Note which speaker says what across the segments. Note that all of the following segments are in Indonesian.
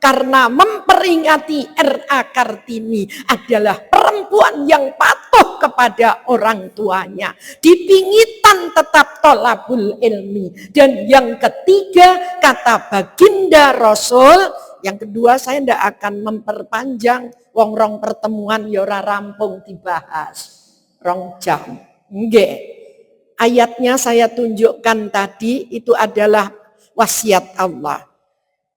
Speaker 1: karena memperingati R.A. Kartini adalah perempuan yang patuh kepada orang tuanya. Dipingitan tetap tolabul ilmi. Dan yang ketiga, kata baginda Rasul, yang kedua saya tidak akan memperpanjang, wong rong pertemuan yora rampung dibahas. Rong jam. Nggih. Ayatnya saya tunjukkan tadi, itu adalah wasiat Allah.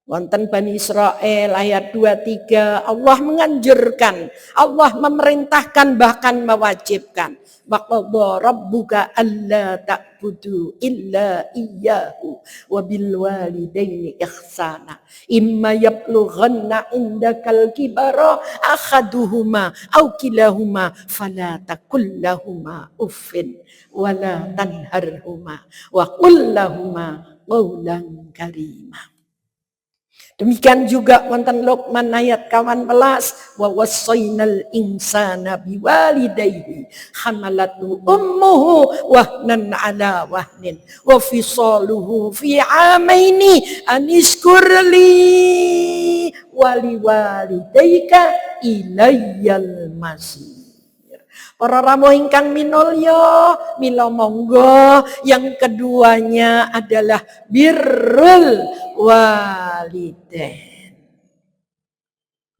Speaker 1: Wonten Bani Israel ayat 23, Allah menganjurkan, Allah memerintahkan bahkan mewajibkan. Wa qadha rabbuka alla ta'budu illa iyyahu wa bil walidaini ihsana. Imma yablughanna indakal kibara ahaduhuma aw kilahuma fala taqul lahumā uffin wa la tanharhuma wa qul lahumā qawlan karīmā. Demikian juga wonten Luqman ayat 18, wa wassaynal insana biwalidayhi hamalatu ummuhu wahnan ala wahnin wa fisaluhu fi amaini anishkurli waliwalidayka ilayyal masir. Para ramu ingkang minulya, mila monggo yang keduanya adalah birrul walidain.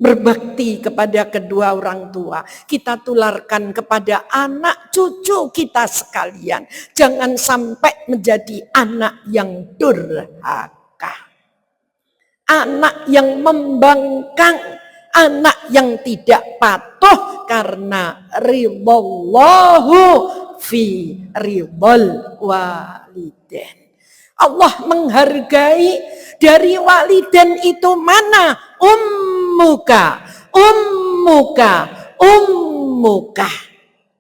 Speaker 1: Berbakti kepada kedua orang tua. Kita tularkan kepada anak cucu kita sekalian. Jangan sampai menjadi anak yang durhaka. Anak yang membangkang. Anak yang tidak patuh karena ridallahu fi ridal walidain. Allah menghargai dari walidain itu mana? Ummuka.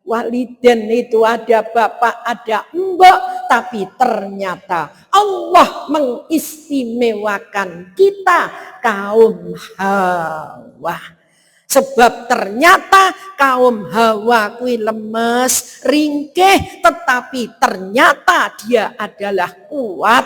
Speaker 1: Walidain itu ada bapak, ada mbak, tapi ternyata Allah mengistimewakan kita kaum Hawa. Sebab ternyata kaum Hawa kui lemes, ringkih, tetapi ternyata dia adalah kuat.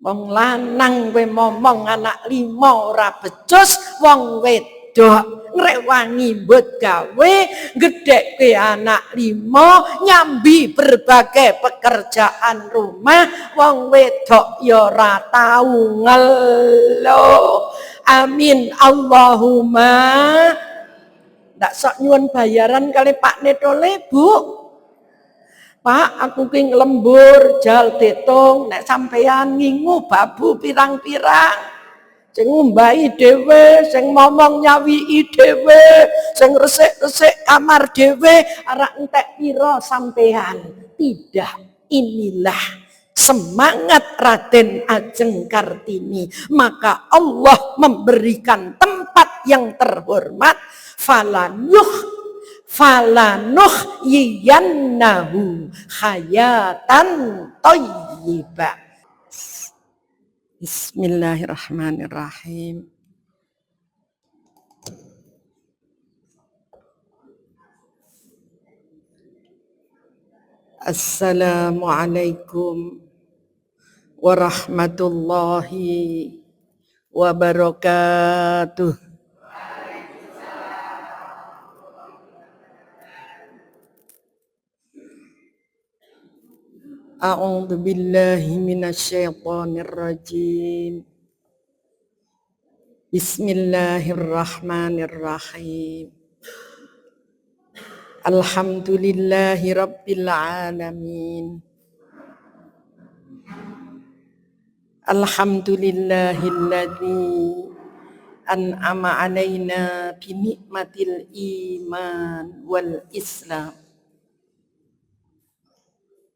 Speaker 1: Wong lanang we momong anak 5 ora becus, wong wedok ngrewangi mbut gawe, gedhekke anak 5, nyambi berbagai pekerjaan rumah, wong wedok ya ora tau ngeluh. Amin Allahumma. Ndak sok nyuwun bayaran kali Pak Netole, Bu. Pak, aku ki lembur jal detung nek sampean ngingu babu pirang-pirang. Sing ngumbahi dhewe, sing momong nyawii dhewe, sing resik-resik kamar dhewe, arek entek pira sampean. Tidak, inilah semangat Raden Ajeng Kartini. Maka Allah memberikan tempat yang terhormat, falanuh yiyannahu hayatan thayyibah. Bismillahirrahmanirrahim. Assalamualaikum warahmatullahi wabarakatuh. A'udzu billahi minasyaitonir rajim. Bismillahirrahmanirrahim. Alhamdulillahi rabbil alamin. Alhamdulillahilladzi an'ama alaina bi nikmatil iman wal islam.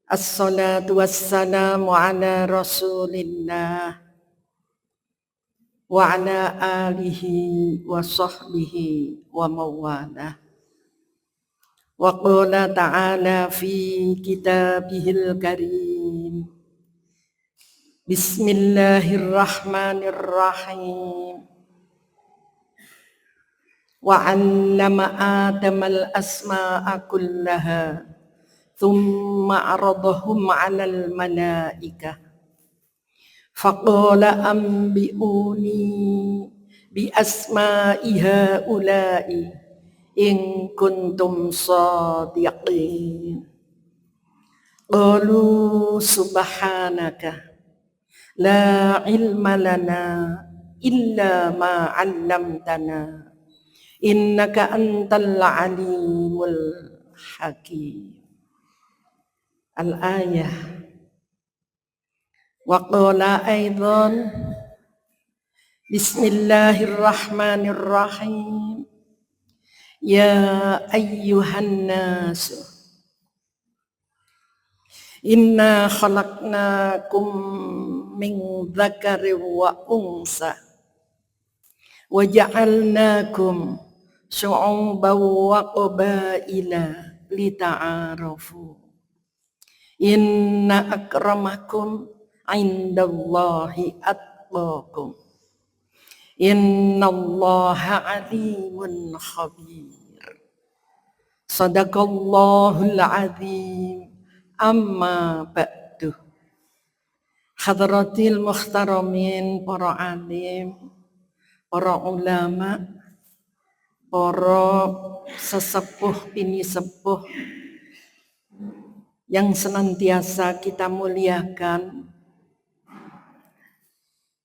Speaker 1: Assalatu wassalamu ala rasulillah wa ala alihi wa sahbihi wa mawalah. Wa qala ta'ala fi kitabihil karim. Bismillahirrahmanirrahim. Wa 'allama Adamal asma'a kullaha thumma aradahum 'alal malaikah Faqala ambi'uni bi asma'i haula'i in kuntum shadiqin. Qalu subhanaka la ilma lana illa ma 'allamtana innaka antal alimul hakim. Al-ayah. Wa qala aidan bismillahirrahmanirrahim ya ayyuhan nas inna khalaqnakum min dzakarin wa unsa wa ja'alnakum syu'uban wa qabaila lita'arafu inna akramakum indallahi atqakum innallaha alimun khabir. Sadaqallahul azim. Amma ba'du. Hadratil muhtaramin, para alim, para ulama, para sesepuh bini sepuh yang senantiasa kita muliakan,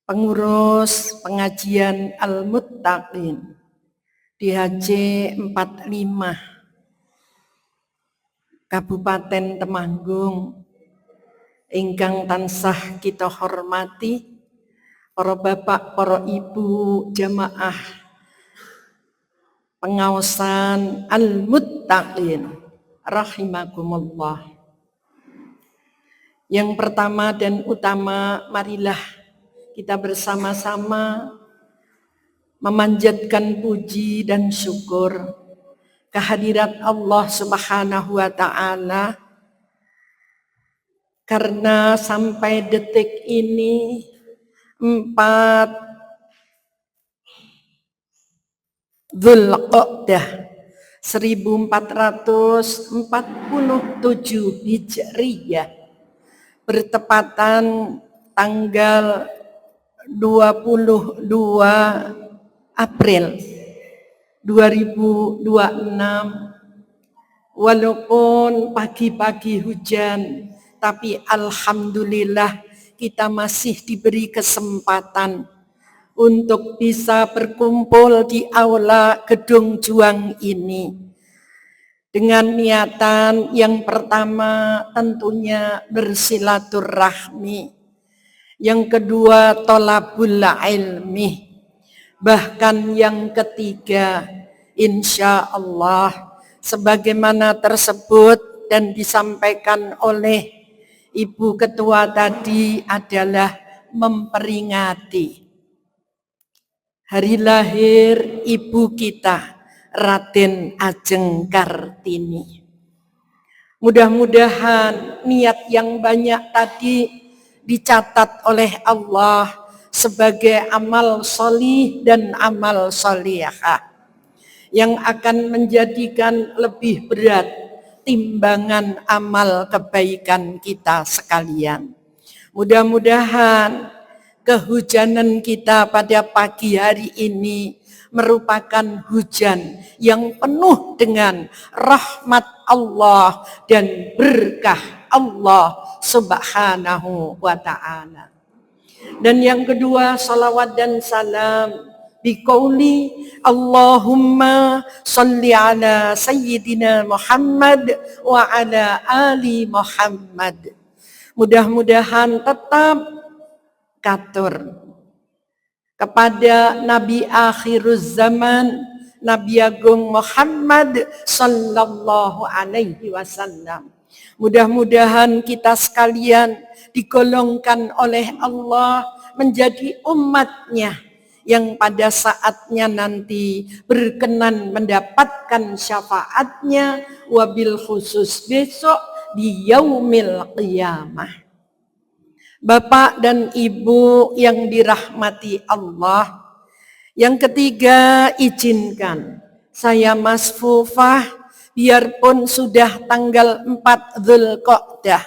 Speaker 1: pengurus pengajian Al-Muttaqin di HJ 45 Kabupaten Temanggung ingkang tansah kita hormati, para bapak, para ibu jamaah pengawasan Al-Muttaqin rahimakumullah. Yang pertama dan utama, marilah kita bersama-sama memanjatkan puji dan syukur kehadirat Allah Subhanahu wa ta'ala, karena sampai detik ini 4 Dzulqa'dah 1447 Hijriyah bertepatan tanggal 22 April 2026, walaupun pagi-pagi hujan, tapi alhamdulillah kita masih diberi kesempatan untuk bisa berkumpul di aula Gedung Juang ini dengan niatan yang pertama tentunya bersilaturahmi, yang kedua thalabul ilmi, bahkan yang ketiga insya Allah sebagaimana tersebut dan disampaikan oleh Ibu Ketua tadi adalah memperingati hari lahir ibu kita Raden Ajeng Kartini. Mudah-mudahan niat yang banyak tadi dicatat oleh Allah sebagai amal solih dan amal solihah yang akan menjadikan lebih berat timbangan amal kebaikan kita sekalian. Mudah-mudahan kehujanan kita pada pagi hari ini merupakan hujan yang penuh dengan rahmat Allah dan berkah Allah Subhanahu wa ta'ala. Dan yang kedua, salawat dan salam biqauli Allahumma salli ala sayyidina Muhammad wa ala ali Muhammad. Mudah-mudahan tetap katur kepada Nabi akhiruz zaman, Nabi Agung Muhammad sallallahu alaihi wasallam. Mudah-mudahan kita sekalian digolongkan oleh Allah menjadi umatnya yang pada saatnya nanti berkenan mendapatkan syafaatnya, wabil khusus besok di yaumil qiyamah. Bapak dan Ibu yang dirahmati Allah, yang ketiga izinkan saya masfufah biarpun sudah tanggal 4 Dzulqa'dah,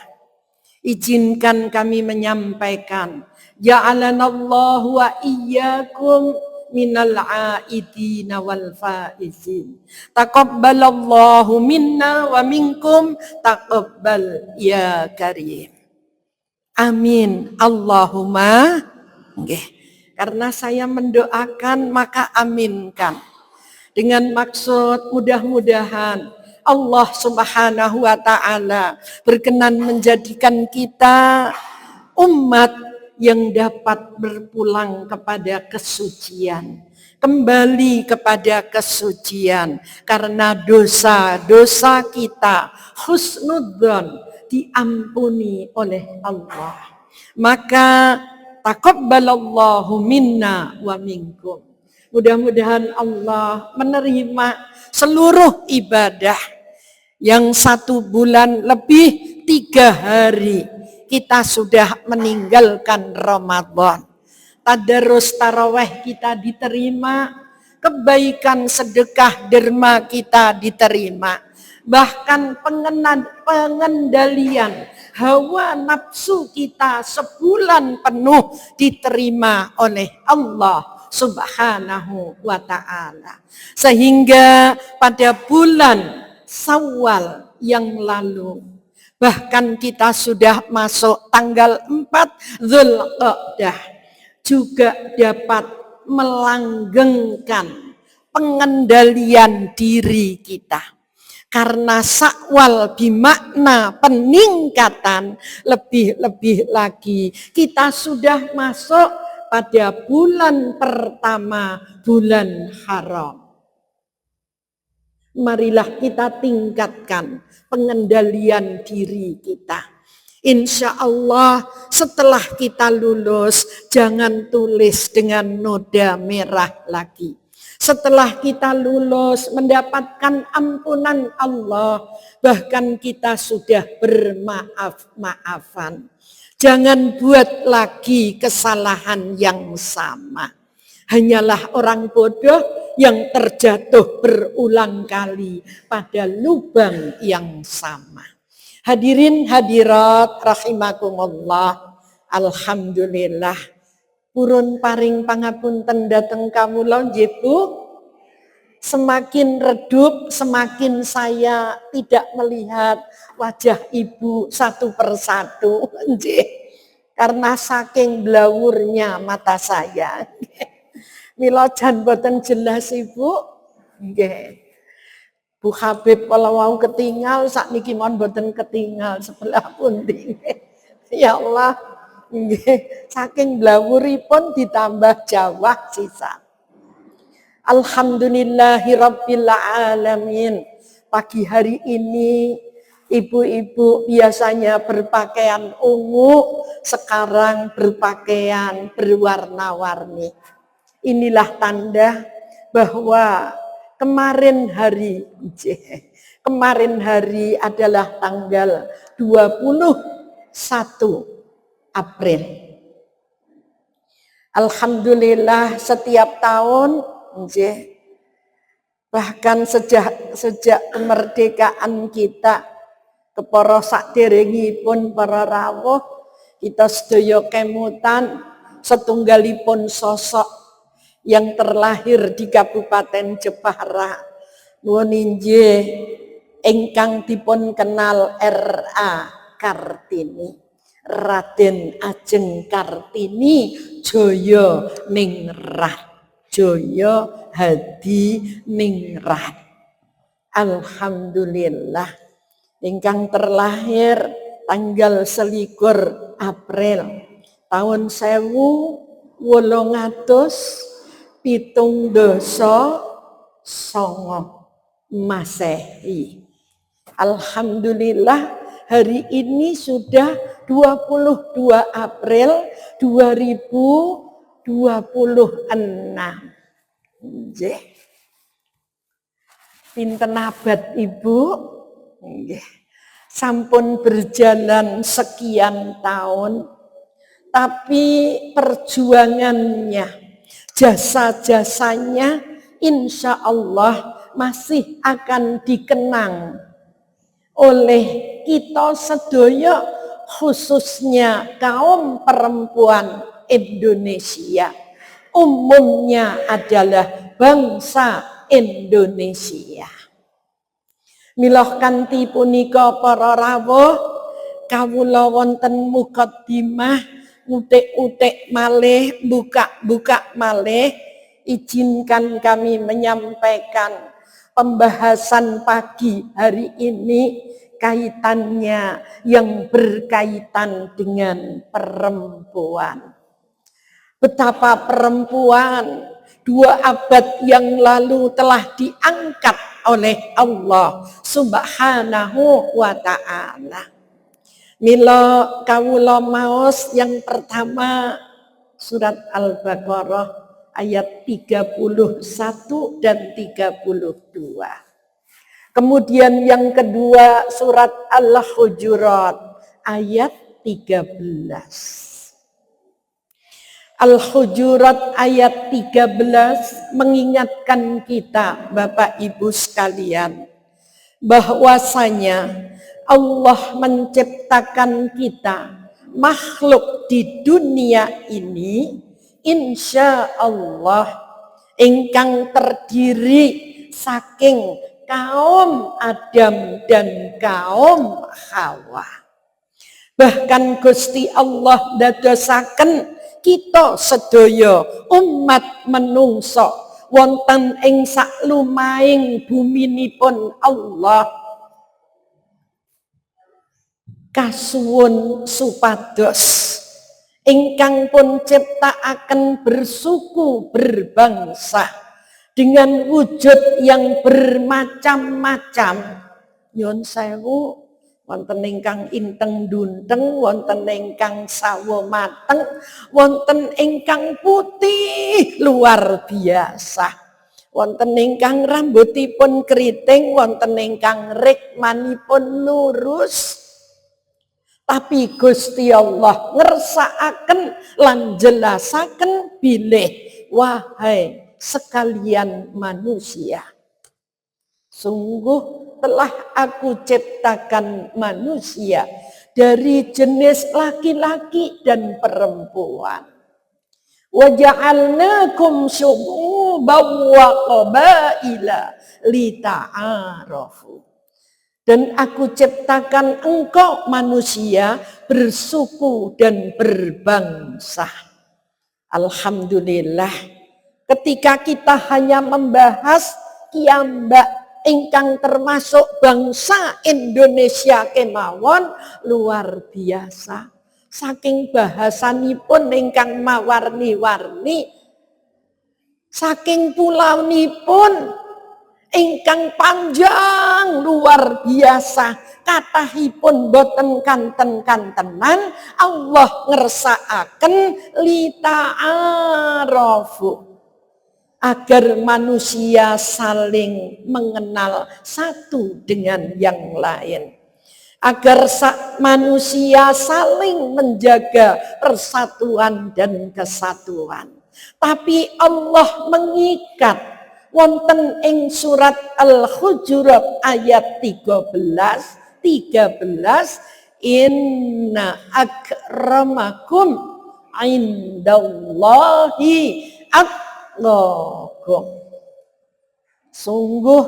Speaker 1: Izinkan kami menyampaikan, ja'alanallahu wa iyyakum minal aidina wal faizin. Taqabbalallahu minna wa minkum taqabbal ya karim. Amin. Allahumma. Nggih. Karena saya mendoakan maka aminkan. Dengan maksud mudah-mudahan Allah Subhanahu wa taala berkenan menjadikan kita umat yang dapat berpulang kepada kesucian, kembali kepada kesucian, karena dosa-dosa kita husnudzon diampuni oleh Allah. Maka taqabbalallahu minna wa minkum. Mudah-mudahan Allah menerima seluruh ibadah yang 1 bulan lebih 3 hari kita sudah meninggalkan Ramadan. Tadarus taraweh kita diterima, kebaikan sedekah derma kita diterima. Bahkan pengendalian hawa nafsu kita sebulan penuh diterima oleh Allah Subhanahu wa ta'ala. Sehingga pada bulan Syawal yang lalu, bahkan kita sudah masuk tanggal 4 Dzulqa'dah, juga dapat melanggengkan pengendalian diri kita. Karena Syawal bermakna peningkatan, lebih-lebih lagi kita sudah masuk pada bulan pertama, bulan haram. Marilah kita tingkatkan pengendalian diri kita. Insya Allah setelah kita lulus, jangan tulis dengan noda merah lagi. Setelah kita lulus mendapatkan ampunan Allah, bahkan kita sudah bermaaf-maafan. Jangan buat lagi kesalahan yang sama. Hanyalah orang bodoh yang terjatuh berulang kali pada lubang yang sama. Hadirin hadirat rahimakumullah. Alhamdulillah. Purun paring pangapunten dateng kamula nggih Bu. Semakin redup, semakin saya tidak melihat wajah Ibu satu persatu. Karena saking blawurnya mata saya. Mila jan boten jelas Ibu. Nggih. Bu Habib kalau mau ketinggal, sakniki mon boten ketinggal sebelah pundi. Ya Allah, nggih, saking blawuripun ditambah Jawa sisa. Alhamdulillahirabbil alamin. Pagi hari ini ibu-ibu biasanya berpakaian ungu, sekarang berpakaian berwarna-warni. Inilah tanda bahwa kemarin hari adalah tanggal 21 April. Alhamdulillah setiap tahun, bahkan sejak kemerdekaan kita, kepara saderengipun para rawuh, kita sedaya kemutan setunggalipun sosok yang terlahir di Kabupaten Jepara. Nuwun inggih ingkang dipun kenal R.A. Kartini, Raden Ajeng Kartini Jaya Ningrat, Jaya Hadi Ningrat. Alhamdulillah ingkang terlahir tanggal 21 April tahun 1879 Masehi. Alhamdulillah hari ini sudah 22 April 2026. Nggih. Pinten abad Ibu? Nggih. Sampun berjalan sekian tahun, tapi perjuangannya, jasa-jasanya insya Allah masih akan dikenang oleh kita sedaya, khususnya kaum perempuan Indonesia, umumnya adalah bangsa Indonesia. Milah kanthi punika para rawuh, kawula wonten mukaddimah utik-utik malih, buka-buka malih, izinkan kami menyampaikan pembahasan pagi hari ini kaitannya yang berkaitan dengan perempuan. Betapa perempuan 2 abad yang lalu telah diangkat oleh Allah Subhanahu wa ta'ala. Mila kawula maos yang pertama surat Al-Baqarah ayat 31 dan 32. Kemudian yang kedua surat Al-Hujurat ayat 13. Al-Hujurat ayat 13 mengingatkan kita Bapak Ibu sekalian bahwasanya Allah menciptakan kita makhluk di dunia ini insya Allah ingkang terdiri saking kaum Adam dan kaum Hawa. Bahkan Gusti Allah dadosaken kita sedaya umat menungso wonten ing saklumahing buminipun Allah kasuwun supados ingkang pun ciptaaken bersuku berbangsa dengan wujud yang bermacam-macam. Nyuwun sewu, wonten ingkang inteng dunteng, wonten ingkang sawo mateng, wonten ingkang putih luar biasa. Wonten ingkang rambutipun keriting, wonten ingkang rikmanipun lurus. Tapi Gusti Allah ngersakaken lan jelasaken bilih, wahai sekalian manusia, sungguh telah aku ciptakan manusia dari jenis laki-laki dan perempuan. Wa ja'alnakum syu'uban wa qabaila lita'arafu. Dan aku ciptakan engkau manusia bersuku dan berbangsa. Alhamdulillah, ketika kita hanya membahas kiambak ingkang termasuk bangsa Indonesia kemawon luar biasa. Saking bahasanipun ingkang mawarni-warni, saking pulaunipun ingkang panjang luar biasa, kathahipun boten kanten-kantenan, Allah ngersakaken lita'arafu, agar manusia saling mengenal satu dengan yang lain. Agar manusia saling menjaga persatuan dan kesatuan. Tapi Allah mengikat wonten ing surat Al-Hujurat ayat 13, inna akramakum indallahi atqakum. Sungguh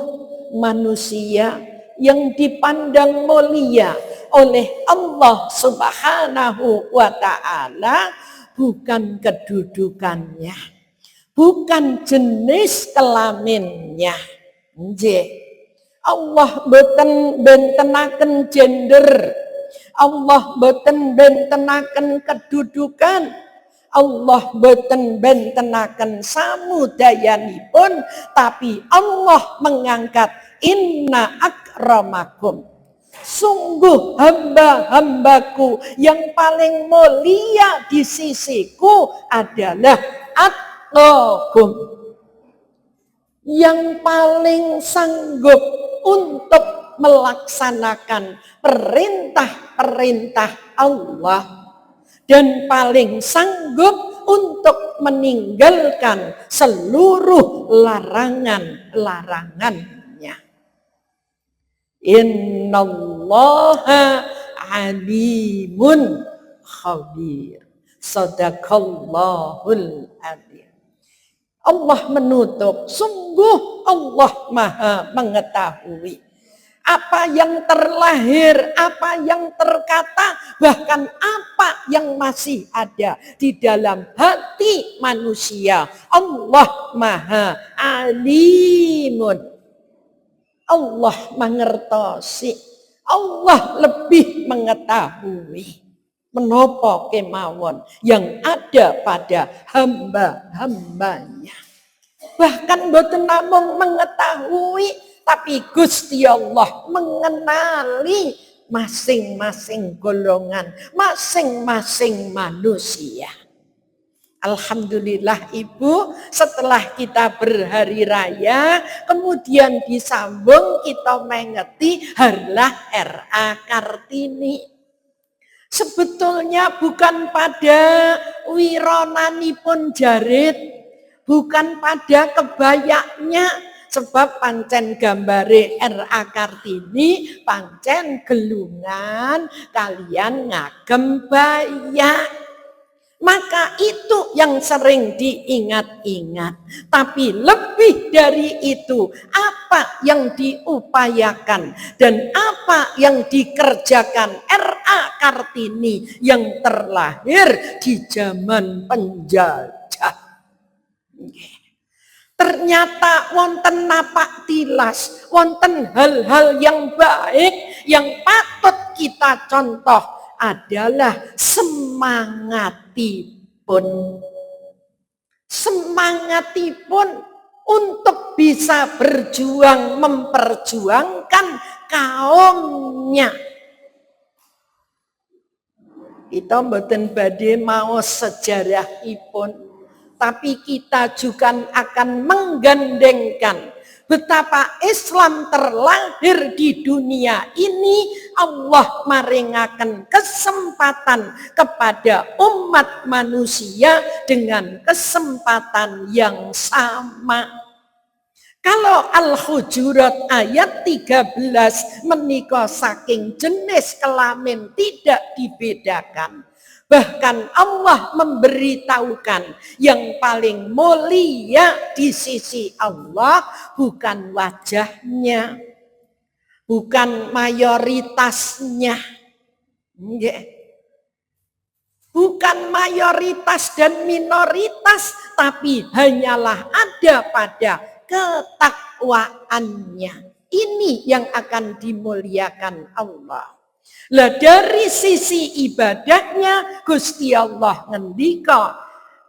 Speaker 1: manusia yang dipandang mulia oleh Allah Subhanahu wa ta'ala bukan kedudukannya, bukan jenis kelaminnya. Nggih. Allah boten bentenaken gender, Allah boten bentenaken kedudukan, Allah boten bentenaken samudayanipun, tapi Allah mengangkat inna akramakum. Sungguh hamba-hambaku yang paling mulia di sisiku adalah atqakum, yang paling sanggup untuk melaksanakan perintah-perintah Allah dan paling sanggup untuk meninggalkan seluruh larangan-larangannya. Innallaha alimun khabir. Shadaqallahul adzim. Allah menutup, sungguh Allah Maha mengetahui apa yang terlahir, apa yang terkata, bahkan apa yang masih ada di dalam hati manusia. Allah Maha alimun. Allah mengertosi, Allah lebih mengetahui menopo kemawon yang ada pada hamba-hambanya. Bahkan boten namung mengetahui, tapi Gusti Allah mengenali masing-masing golongan, masing-masing manusia. Alhamdulillah Ibu, setelah kita berhari raya, kemudian disambung kita mengeti harlah R.A. Kartini. Sebetulnya bukan pada wironanipun jarit, bukan pada kebayaknya, sebab pancen gambare R.A. Kartini pancen gelungan kalian ngagem bayak. Maka itu yang sering diingat-ingat. Tapi lebih dari itu, apa yang diupayakan dan apa yang dikerjakan R.A. Kartini yang terlahir di zaman penjajah. Ternyata wonten napak tilas, wonten hal-hal yang baik yang patut kita contoh adalah semangatipun untuk bisa berjuang memperjuangkan kaumnya. Kita mboten badhe maos sejarahipun, tapi kita juga akan menggandengkan betapa Islam terlahir di dunia ini. Allah maringaken kesempatan kepada umat manusia dengan kesempatan yang sama. Kalau Al-Hujurat ayat 13 menika saking jenis kelamin tidak dibedakan. Bahkan Allah memberitahukan yang paling mulia di sisi Allah bukan wajahnya, bukan mayoritasnya, bukan mayoritas dan minoritas, tapi hanyalah ada pada ketakwaannya. Ini yang akan dimuliakan Allah. Lah dari sisi ibadahnya Gusti Allah ngendika,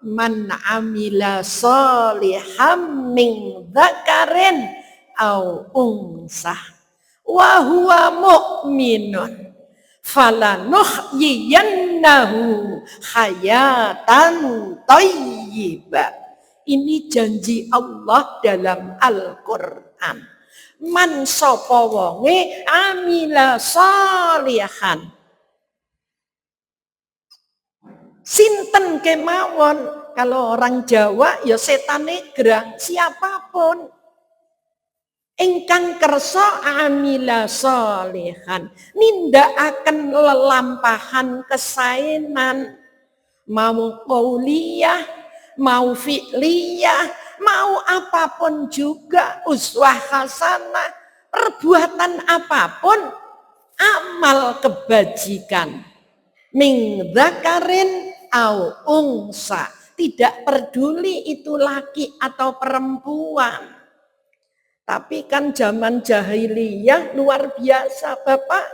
Speaker 1: man amila sholihan min dzakarin au unsah wa huwa mu'minun falanuhyiyannahu hayatan thayyibah. Ini janji Allah dalam Al-Qur'an. Man sapa wonge amila sholihan, sinten kemawon, kalau orang Jawa ya setane gerang siapapun, ingkang kersa amila sholihan, nindakaken lelampahan kesaenan, mau qauliyah, mau fi'liyah, mau apapun juga, uswah hasanah, perbuatan apapun, amal kebajikan, min dzakarin au unsa, tidak peduli itu laki atau perempuan. Tapi kan zaman jahiliyah luar biasa Bapak,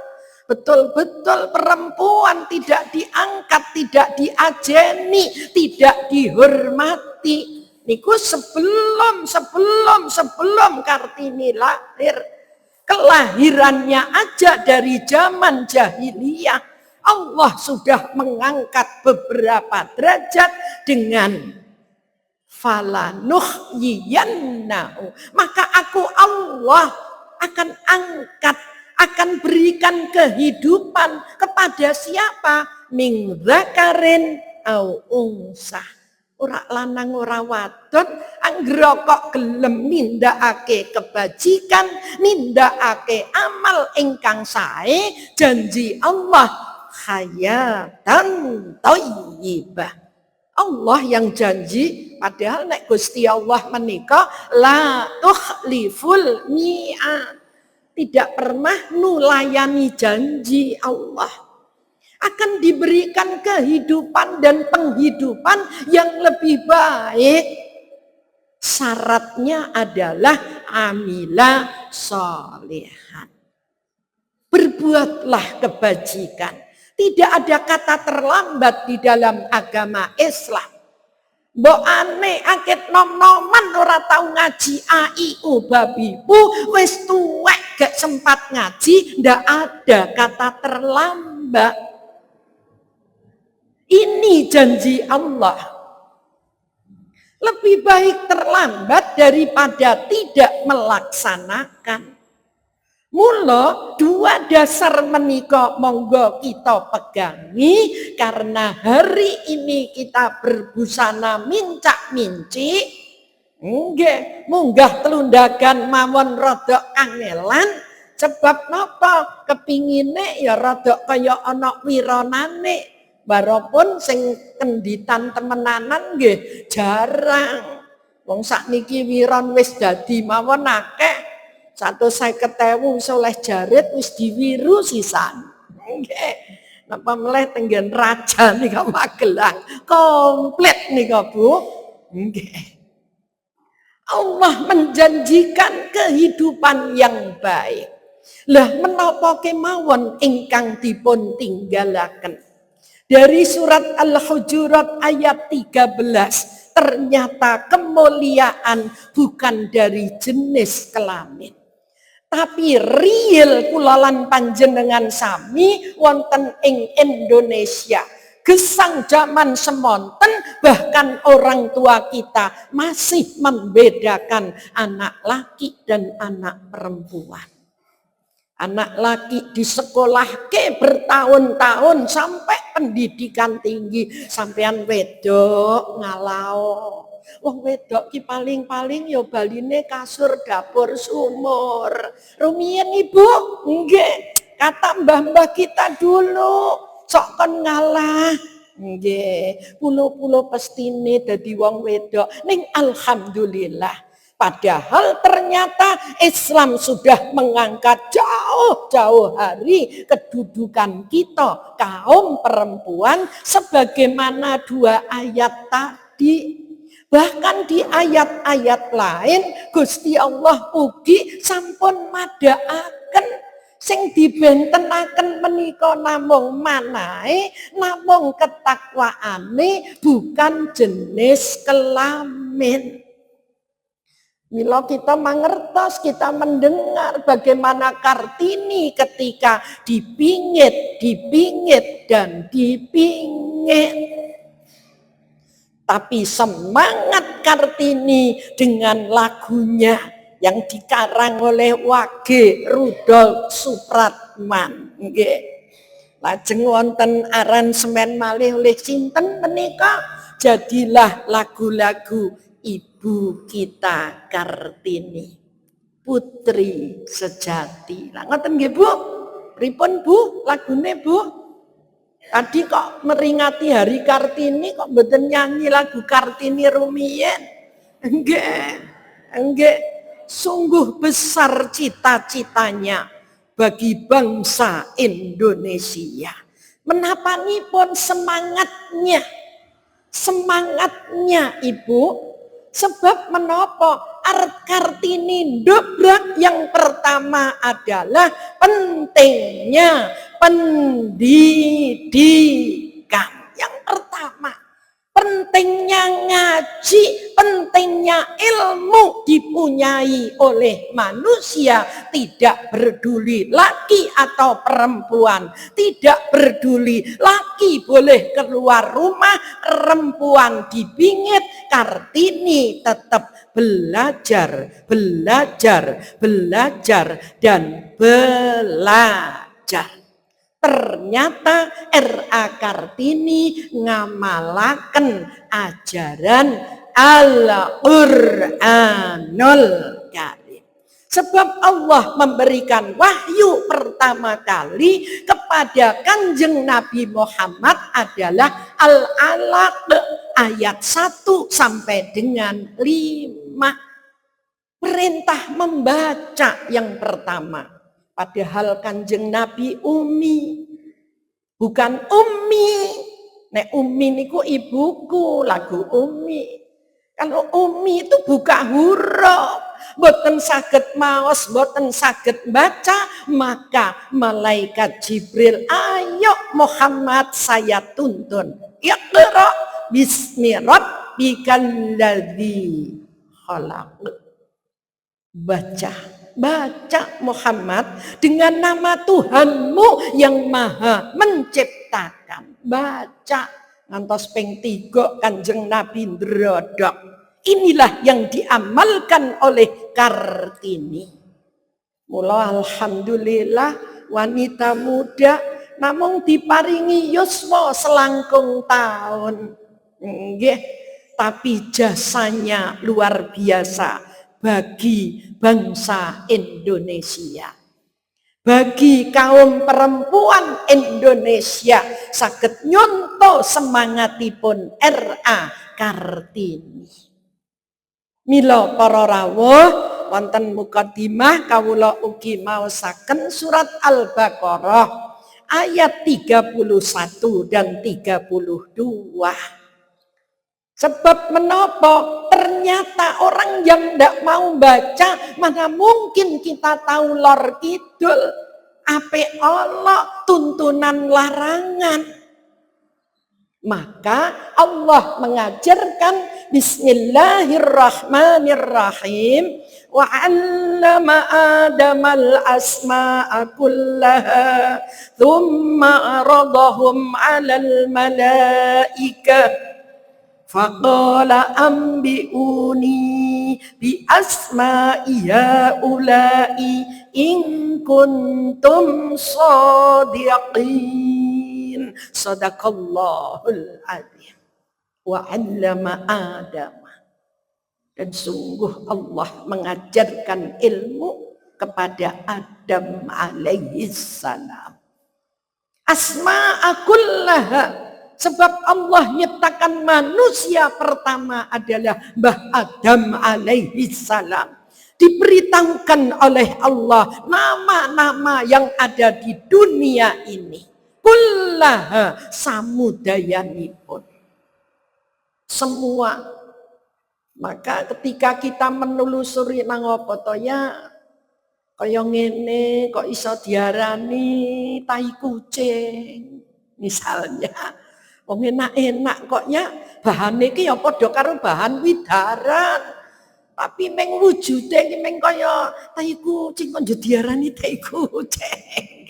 Speaker 1: betul-betul perempuan tidak diangkat, tidak diajeni, tidak dihormati. Niku sebelum Kartini lahir, kelahirannya aja dari zaman jahiliyah Allah sudah mengangkat beberapa derajat dengan falanuhyiyannahu, maka aku Allah akan angkat, akan berikan kehidupan kepada siapa? Min dzakarin au unsah, ora lanang ora wadon, anggere kok gelem nindakake kebajikan, nindakake amal ingkang sae, janji Allah hayatan thayyibah. Allah yang janji, padahal nek Gusti Allah menika la tukhliful mi'ad, tidak pernah nulayani janji Allah. Akan diberikan kehidupan dan penghidupan yang lebih baik. Syaratnya adalah amila sholihan. Berbuatlah kebajikan. Tidak ada kata terlambat di dalam agama Islam. Mbok aneh akit nom-noman ora tau ngaji aiu babibu, wis tuwek gak sempat ngaji, ndak ada kata terlambat. Ini janji Allah. Lebih baik terlambat daripada tidak melaksanakan. Mula dua dasar menika monggo kita pegangi, karena hari ini kita berbusana mincak-mincik. Nggih, munggah telundagan mawon rada kangelan, sebab napa? Kepingine ya rada kaya ana wiranane. Walaupun sing kenditan temenanan nggih jarang. Wong sakniki wiron wis dadi mawon akeh. 150.000 wis oleh jarit wis diwiru sisan. Nggih. Napa meleh tenggen raja nika Magelang. Komplit nika Bu. Nggih. Allah menjanjikan kehidupan yang baik. Lah menapa kemawon ingkang dipun tinggalaken? Dari surat Al-Hujurat ayat 13, ternyata kemuliaan bukan dari jenis kelamin. Tapi real kulalan panjenengan sami wonten ing Indonesia. Gesang zaman semonten, bahkan orang tua kita masih membedakan anak laki dan anak perempuan. Anak laki di sekolah ke bertahun-tahun sampai pendidikan tinggi, sampean wedok ngalau. Wong wedok ki paling-paling ya baline kasur dapur sumur. Rumiyin Ibu? Nggih, kata mbah-mbah kita dulu, sok kon ngalah. Nggih, pulo-pulo pestine dadi wong wedok. Ning alhamdulillah. Padahal ternyata Islam sudah mengangkat jauh-jauh hari kedudukan kita kaum perempuan sebagaimana dua ayat tadi. Bahkan di ayat-ayat lain Gusti Allah ugi sampun madhaaken sing dibentenaken menika namung manahe, namung ketakwaane, bukan jenis kelamin. Mila kita mengertos, kita mendengar bagaimana Kartini ketika dipingit, dan dipingit. Tapi semangat Kartini dengan lagunya yang dikarang oleh Wage Rudolf Supratman. Lajeng wonten aransemen malih oleh sinten menika, jadilah lagu-lagu Ibu kita Kartini, putri sejati. Lah ngoten nggih Bu? Pripun Bu lagune Bu? Tadi kok meringati Hari Kartini kok mboten nyanyi lagu Kartini rumiyin? Nggih. Sungguh besar cita-citanya bagi bangsa Indonesia. Menapanipun semangatnya Ibu? Sebab menapa Kartini dobrak yang pertama adalah pentingnya pendidikan. Yang pertama, pentingnya ngaji, pentingnya ilmu dipunyai oleh manusia, tidak peduli laki atau perempuan, tidak peduli laki boleh keluar rumah, perempuan dibingit, Kartini tetap belajar dan belajar. Ternyata R.A. Kartini ngamalaken ajaran Al-Qur'anul Karim. Sebab Allah memberikan wahyu pertama kali kepada Kanjeng Nabi Muhammad adalah Al-Alaq ayat 1 sampai dengan 5. Perintah membaca yang pertama. Padahal Kanjeng Nabi ummi. Bukan ummi. Nek ummi niku ibuku, lagu ummi. Kalau ummi itu buka huruf. Boten saged maos, boten saged baca, maka malaikat Jibril, ayo Muhammad saya tuntun. Iqra bismi rabbikal ladzi khalaq. Baca Muhammad dengan nama Tuhanmu yang maha menciptakan. Baca ngantos ping 3 Kanjeng Nabi ndrodok. Inilah yang diamalkan oleh Kartini. Mula alhamdulillah wanita muda namung diparingi yuswa selangkung tahun. Nggih, tapi jasanya luar biasa bagi bangsa Indonesia. Bagi kaum perempuan Indonesia saged nyonto semangatipun R.A. Kartini. Mila para rawuh wonten mukadimah kawula ugi maosaken surat Al-Baqarah ayat 31 dan 32. Sebab menapa? Ternyata orang yang tidak mau baca, mana mungkin kita tahu lor kidul. Ape Allah tuntunan larangan. Maka Allah mengajarkan Bismillahirrahmanirrahim. Wa 'allama Adamal asma'a kullaha thumma 'aradahum 'alal malaikah faqala ambi'uni bi asma'i haula'i in kuntum shadiqin. Sadaqallahul adzim. Wa 'allama Adam. Dan sungguh Allah mengajarkan ilmu kepada Adam alaihissalam. Asma'a kullaha. Sebab Allah nyiptakan manusia pertama adalah Mbah Adam alaihissalam. Diberitahukan oleh Allah nama-nama yang ada di dunia ini. Kullaha samudayanipun. Semua. Maka ketika kita menelusuri nang apa to ya kaya ngene kok iso diarani tai kucing misalnya. Wong enak-enak kok ya bahane iki ya padha karo bahan widaran. Tapi meng wujude iki meng kaya tai kucing kok diarani tai kucing.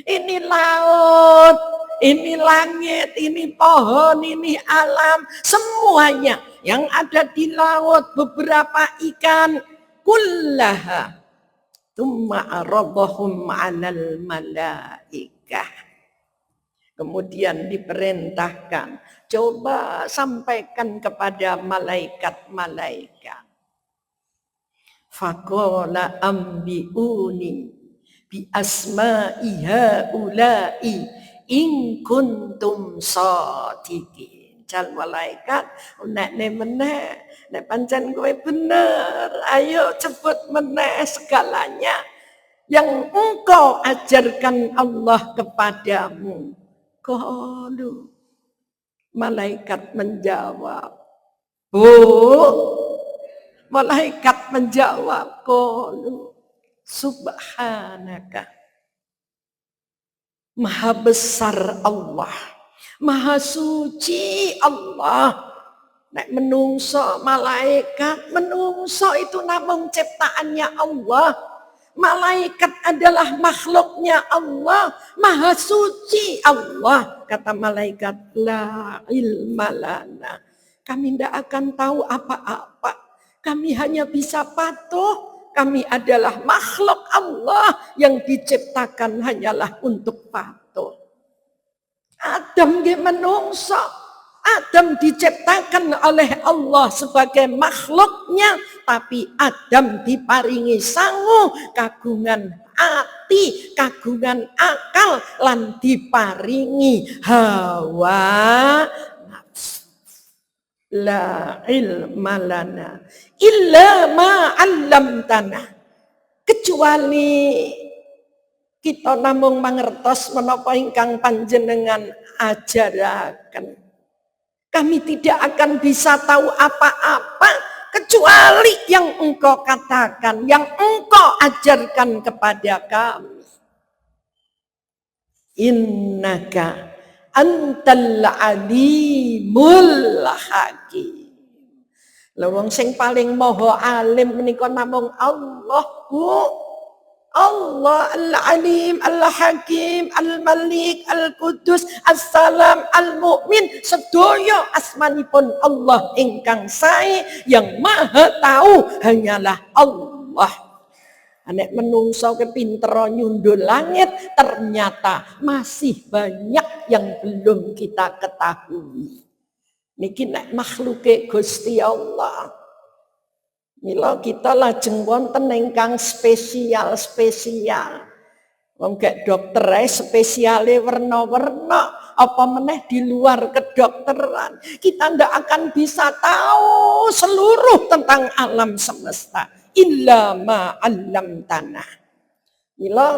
Speaker 1: Ini laut, ini langit, ini pohon, ini alam, semuanya yang ada di laut, beberapa ikan, kullaha thumma aradahum 'alal malaikah. Kemudian diperintahkan, coba sampaikan kepada malaikat-malaikat. Faqala ambiuni bi asma'i haula'i in kuntum shadiqin. Jal malaikat nek meneh nek pancen kowe bener ayo cepet meneh segalanya yang engkau ajarkan Allah kepadamu. Qalu malaikat menjawab, Bu, malaikat menjawab, qalu subhanaka. Maha besar Allah, maha suci Allah. Nek menungso malaikat, menungso itu namung ciptaannya Allah. Malaikat adalah makhluknya Allah, maha suci Allah. Kata malaikat, la ilma lana. Kami tidak akan tahu apa-apa. Kami hanya bisa patuh. Kami adalah makhluk Allah yang diciptakan hanyalah untuk patuh. Adam nggih menungso. Adam diciptakan oleh Allah sebagai makhluknya, tapi Adam diparingi sangu kagungan ati, kagungan akal, lan diparingi hawa nafsu. La ilma lana illa ma 'allamtana. Kecuali kita namung mangertos menapa ingkang panjenengan ajaraken. Kami tidak akan bisa tahu apa-apa kecuali yang engkau katakan, yang engkau ajarkan kepada kami. Innaka antal alimul hakim. Lha wong sing paling maha alim menika namung Allah, Bu. Allah Al-Alim, Al-Hakim, Al-Malik, Al-Qudus, As-Salam, Al-Mu'min, sedaya asmanipun Allah ingkang sae, yang maha tahu hanyalah Allah. Anek menungso kepintero nyundul langit, ternyata masih banyak yang belum kita ketahui. Niki nek makhluke Gusti Allah. Mila kita lajeng wonten ingkang spesial. Wong gek dokter spesiale werna-werna, apa meneh di luar kedokteran. Kita ndak akan bisa tahu seluruh tentang alam semesta. Illa ma 'allamtana. Mila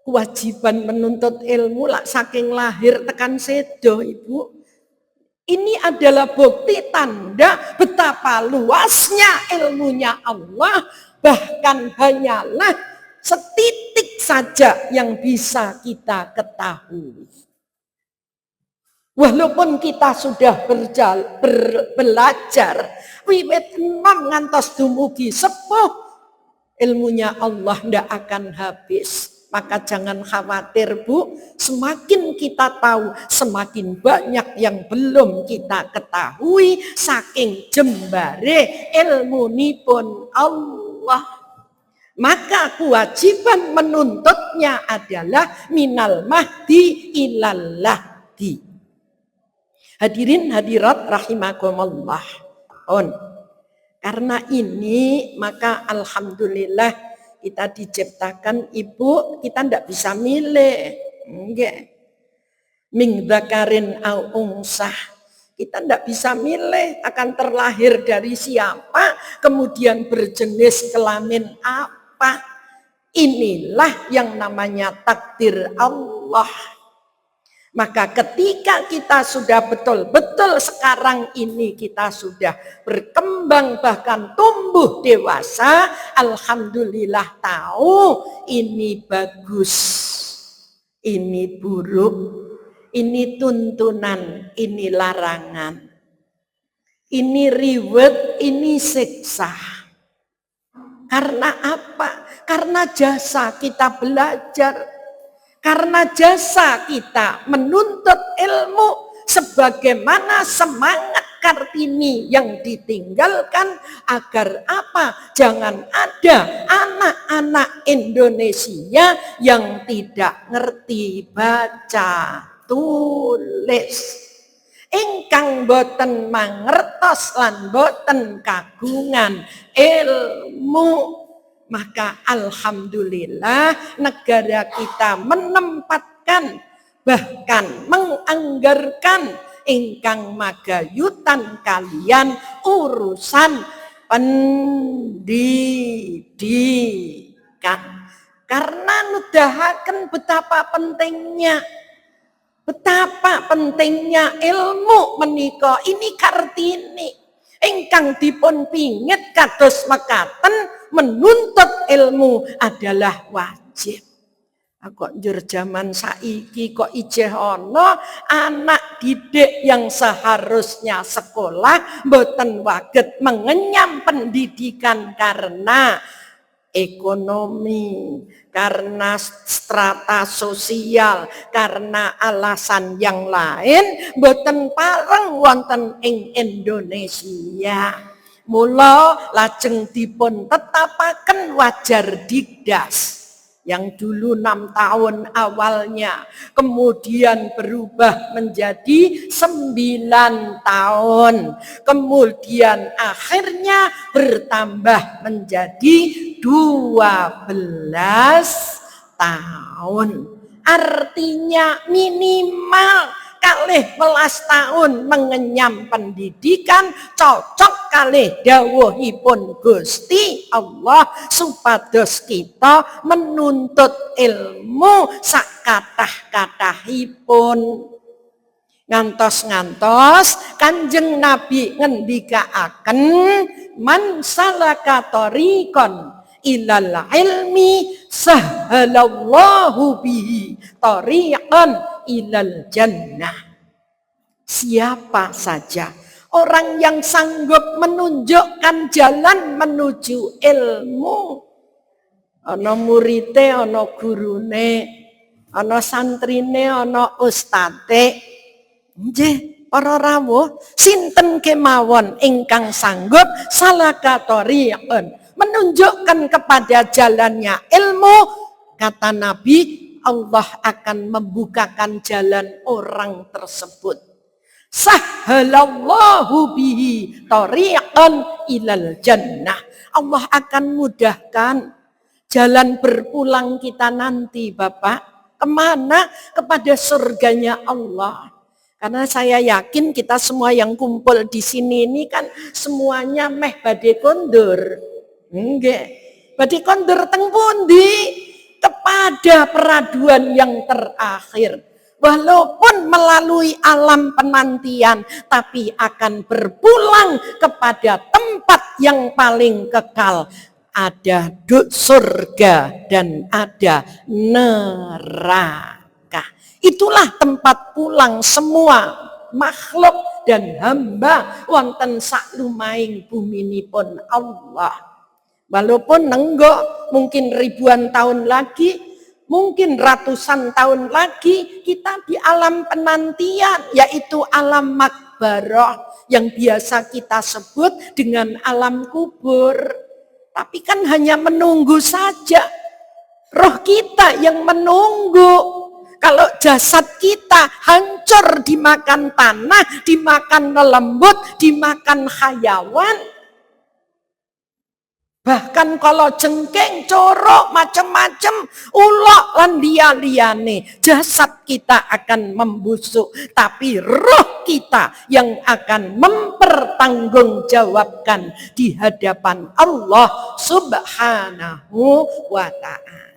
Speaker 1: kewajiban menuntut ilmu lak saking lahir tekan sedo, Ibu. Ini adalah bukti tanda betapa luasnya ilmunya Allah, bahkan hanyalah setitik saja yang bisa kita ketahui. Walaupun kita sudah belajar, wiwit enom ngantos dumugi sepuh, ilmunya Allah tidak akan habis. Maka jangan khawatir, Bu, semakin kita tahu, semakin banyak yang belum kita ketahui, saking jembare ilmunipun Allah. Maka kewajiban menuntutnya adalah minal mahdi ilal lahdi. Hadirin hadirat rahimakumullah. Karena ini maka alhamdulillah kita diciptakan, Ibu, kita tidak bisa milih. Enggak. Min dzakarin au unsah. Kita tidak bisa milih akan terlahir dari siapa, kemudian berjenis kelamin apa. Inilah yang namanya takdir Allah. Maka ketika kita sudah betul-betul sekarang ini kita sudah berkembang bahkan tumbuh dewasa, alhamdulillah tahu ini bagus, ini buruk, ini tuntunan, ini larangan, ini reward, ini siksa. Karena apa? Karena jasa kita belajar. Karena jasa kita menuntut ilmu, sebagaimana semangat Kartini yang ditinggalkan agar apa? Jangan ada anak-anak Indonesia yang tidak ngerti baca tulis. Ingkang boten mangertos lan boten kagungan ilmu. Maka alhamdulillah negara kita menempatkan bahkan menganggarkan ingkang magayutan kalian urusan pendidikan. Karena nudahaken betapa pentingnya ilmu menika. Ini Kartini ingkang dipun pingit kados mekaten, menuntut ilmu adalah wajib. Kok njur zaman saiki kok ijeh ana anak didik yang seharusnya sekolah mboten waget mengenyam pendidikan karena ekonomi, karena strata sosial, karena alasan yang lain mboten pareng wonten ing Indonesia. Mula lajeng dipun tetapaken wajar digdas. Yang dulu 6 tahun awalnya, kemudian berubah menjadi 9 tahun. Kemudian akhirnya bertambah menjadi 12 tahun. Artinya minimal 12 tahun mengenyam pendidikan cocok kalih dawuhipun Gusti Allah supados kita menuntut ilmu sak kathah-kathahipun. Ngantos-ngantos Kanjeng Nabi ngendikaaken man salaka thariqan ilal ilmi sahhalallahu bihi thariqan ilal jannah. Siapa saja orang yang sanggup menunjukkan jalan menuju ilmu, ana murite, ana gurune, ana santrine, ana ustate, nggih para rawuh, sinten kemawon ingkang sanggup salaka thariqan, menunjukkan kepada jalannya ilmu, kata Nabi, Allah akan membukakan jalan orang tersebut. Sahhalallahu bihi thariqan ilal jannah. Allah akan mudahkan jalan berpulang kita nanti, Bapak. Kemana? Kepada surganya Allah. Karena saya yakin kita semua yang kumpul di sini ini kan semuanya meh badhe kondur. Nggih. Badhe kondur teng pundi? Kepada peraduan yang terakhir. Walaupun melalui alam penantian, tapi akan berpulang kepada tempat yang paling kekal. Ada surga dan ada neraka. Itulah tempat pulang semua makhluk dan hamba wonten saklumaing buminipun Allah. Walaupun nenggok mungkin ribuan tahun lagi, mungkin ratusan tahun lagi kita di alam penantian, yaitu alam makbarah yang biasa kita sebut dengan alam kubur. Tapi kan hanya menunggu saja. Roh kita yang menunggu. Kalau jasad kita hancur dimakan tanah, dimakan lelembut, dimakan hayawan. Bahkan kalau jengking, corok, macam-macam, ulok lan liya-liyane, jasad kita akan membusuk, tapi roh kita yang akan mempertanggungjawabkan di hadapan Allah Subhanahu wa ta'ala.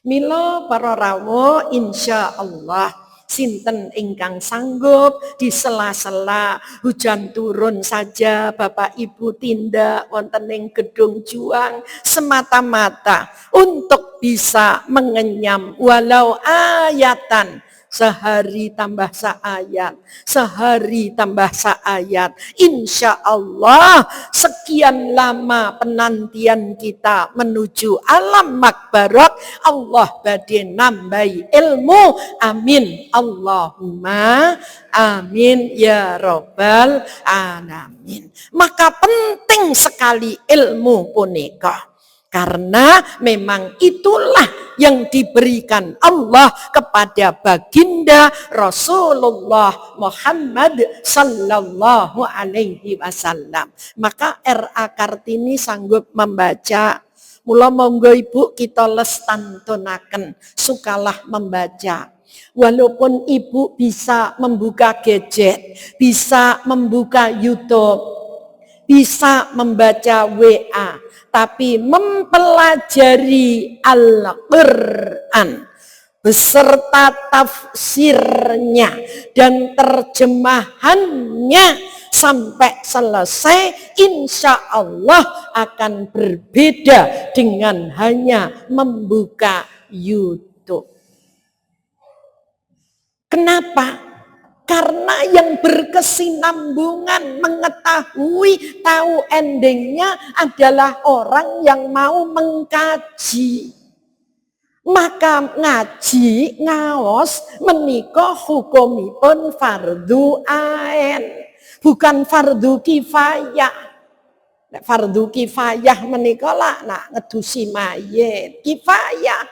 Speaker 1: Mila para rawuh, insya Allah sinten ingkang sanggup di sela-sela hujan turun saja Bapak Ibu tindak wonten ing gedung juang semata-mata untuk bisa mengenyam walau ayatan, sehari tambah seayat, sehari tambah seayat. Insya Allah sekian lama penantian kita menuju alam makbarah, Allah badhe nambahi ilmu. Amin Allahumma amin ya robbal alamin. Maka penting sekali ilmu punika. Karena memang itulah yang diberikan Allah kepada baginda Rasulullah Muhammad sallallahu alaihi wasallam. Maka R.A. Kartini sanggup membaca. Mula monggo Ibu kita lestantunaken, sukalah membaca. Walaupun Ibu bisa membuka gadget, bisa membuka YouTube, bisa membaca WA, tapi mempelajari Al-Quran beserta tafsirnya dan terjemahannya sampai selesai, insya Allah akan berbeda dengan hanya membuka YouTube. Kenapa? Karena yang berkesinambungan mengetahui, tahu endingnya adalah orang yang mau mengkaji. Maka ngaji, ngaos menika hukumipun fardu ain, bukan fardu kifayah. Fardu kifayah menika lah nak ngedusi mayit, kifayah.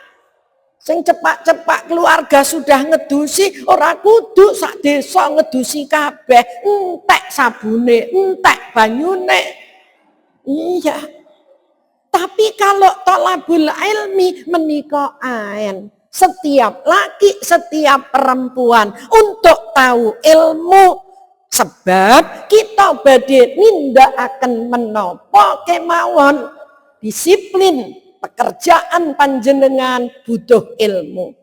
Speaker 1: Sing cepak-cepak keluarga sudah ngedusi, ora kudu sak desa ngedusi kabeh, entek sabune, entek banyune. Iya. Tapi kalau tolabul ilmi menika aen. Setiap laki, setiap perempuan untuk tahu ilmu, sebab kita badhe nindakaken menapa kemawon disiplin pekerjaan panjenengan butuh ilmu.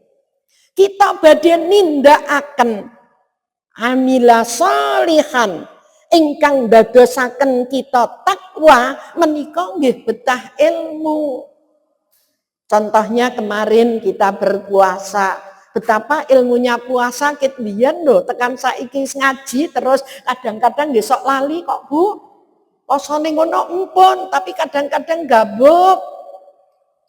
Speaker 1: Kita badhe nindakaken amila sholihan ingkang dadosaken kita takwa menika nggih betah ilmu. Contohnya kemarin kita berpuasa, betapa ilmunya puasa ket biyen lho, tekan saiki ngaji terus kadang-kadang nggih sok lali kok Bu. Posone ngono empun, tapi kadang-kadang gabuk.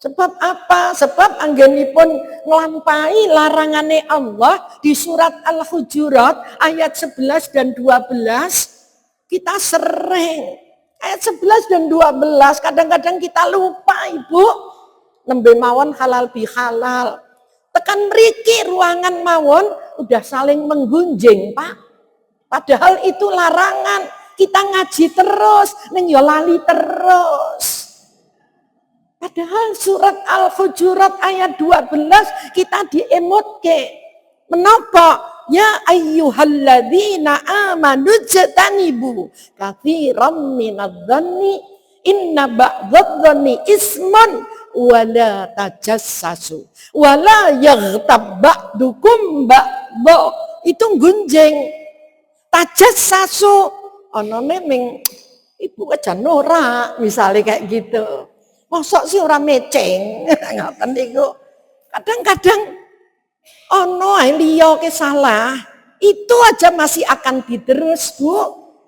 Speaker 1: Sebab apa? Sebab anggenipun nglampahi larangane Allah di surat Al-Hujurat ayat 11 dan 12 kita sering ayat 11 dan 12 kadang-kadang kita lupa Ibu. Nembe mawon halal bihalal. Tekan mriki ruangan mawon udah saling menggunjing, Pak. Padahal itu larangan. Kita ngaji terus, ning yo lali terus. Padahal surat Al-Hujurat ayat 12 kita diemotke. Menapa? Ya ayyuhalladzina amanu jtanibu katsiran minadh-dhanni inna ba'dadh-dhanni ismun wala tajassasu wala yaghtab ba'dukum ba'dha. Itu gunjing. Tajassasu anane ming ibu aja norak misalnya kayak gitu. Mosok sih ora meceng. Ngoten niku. Kadang-kadang ono ae liya ke salah, itu aja masih akan diterus, Bu.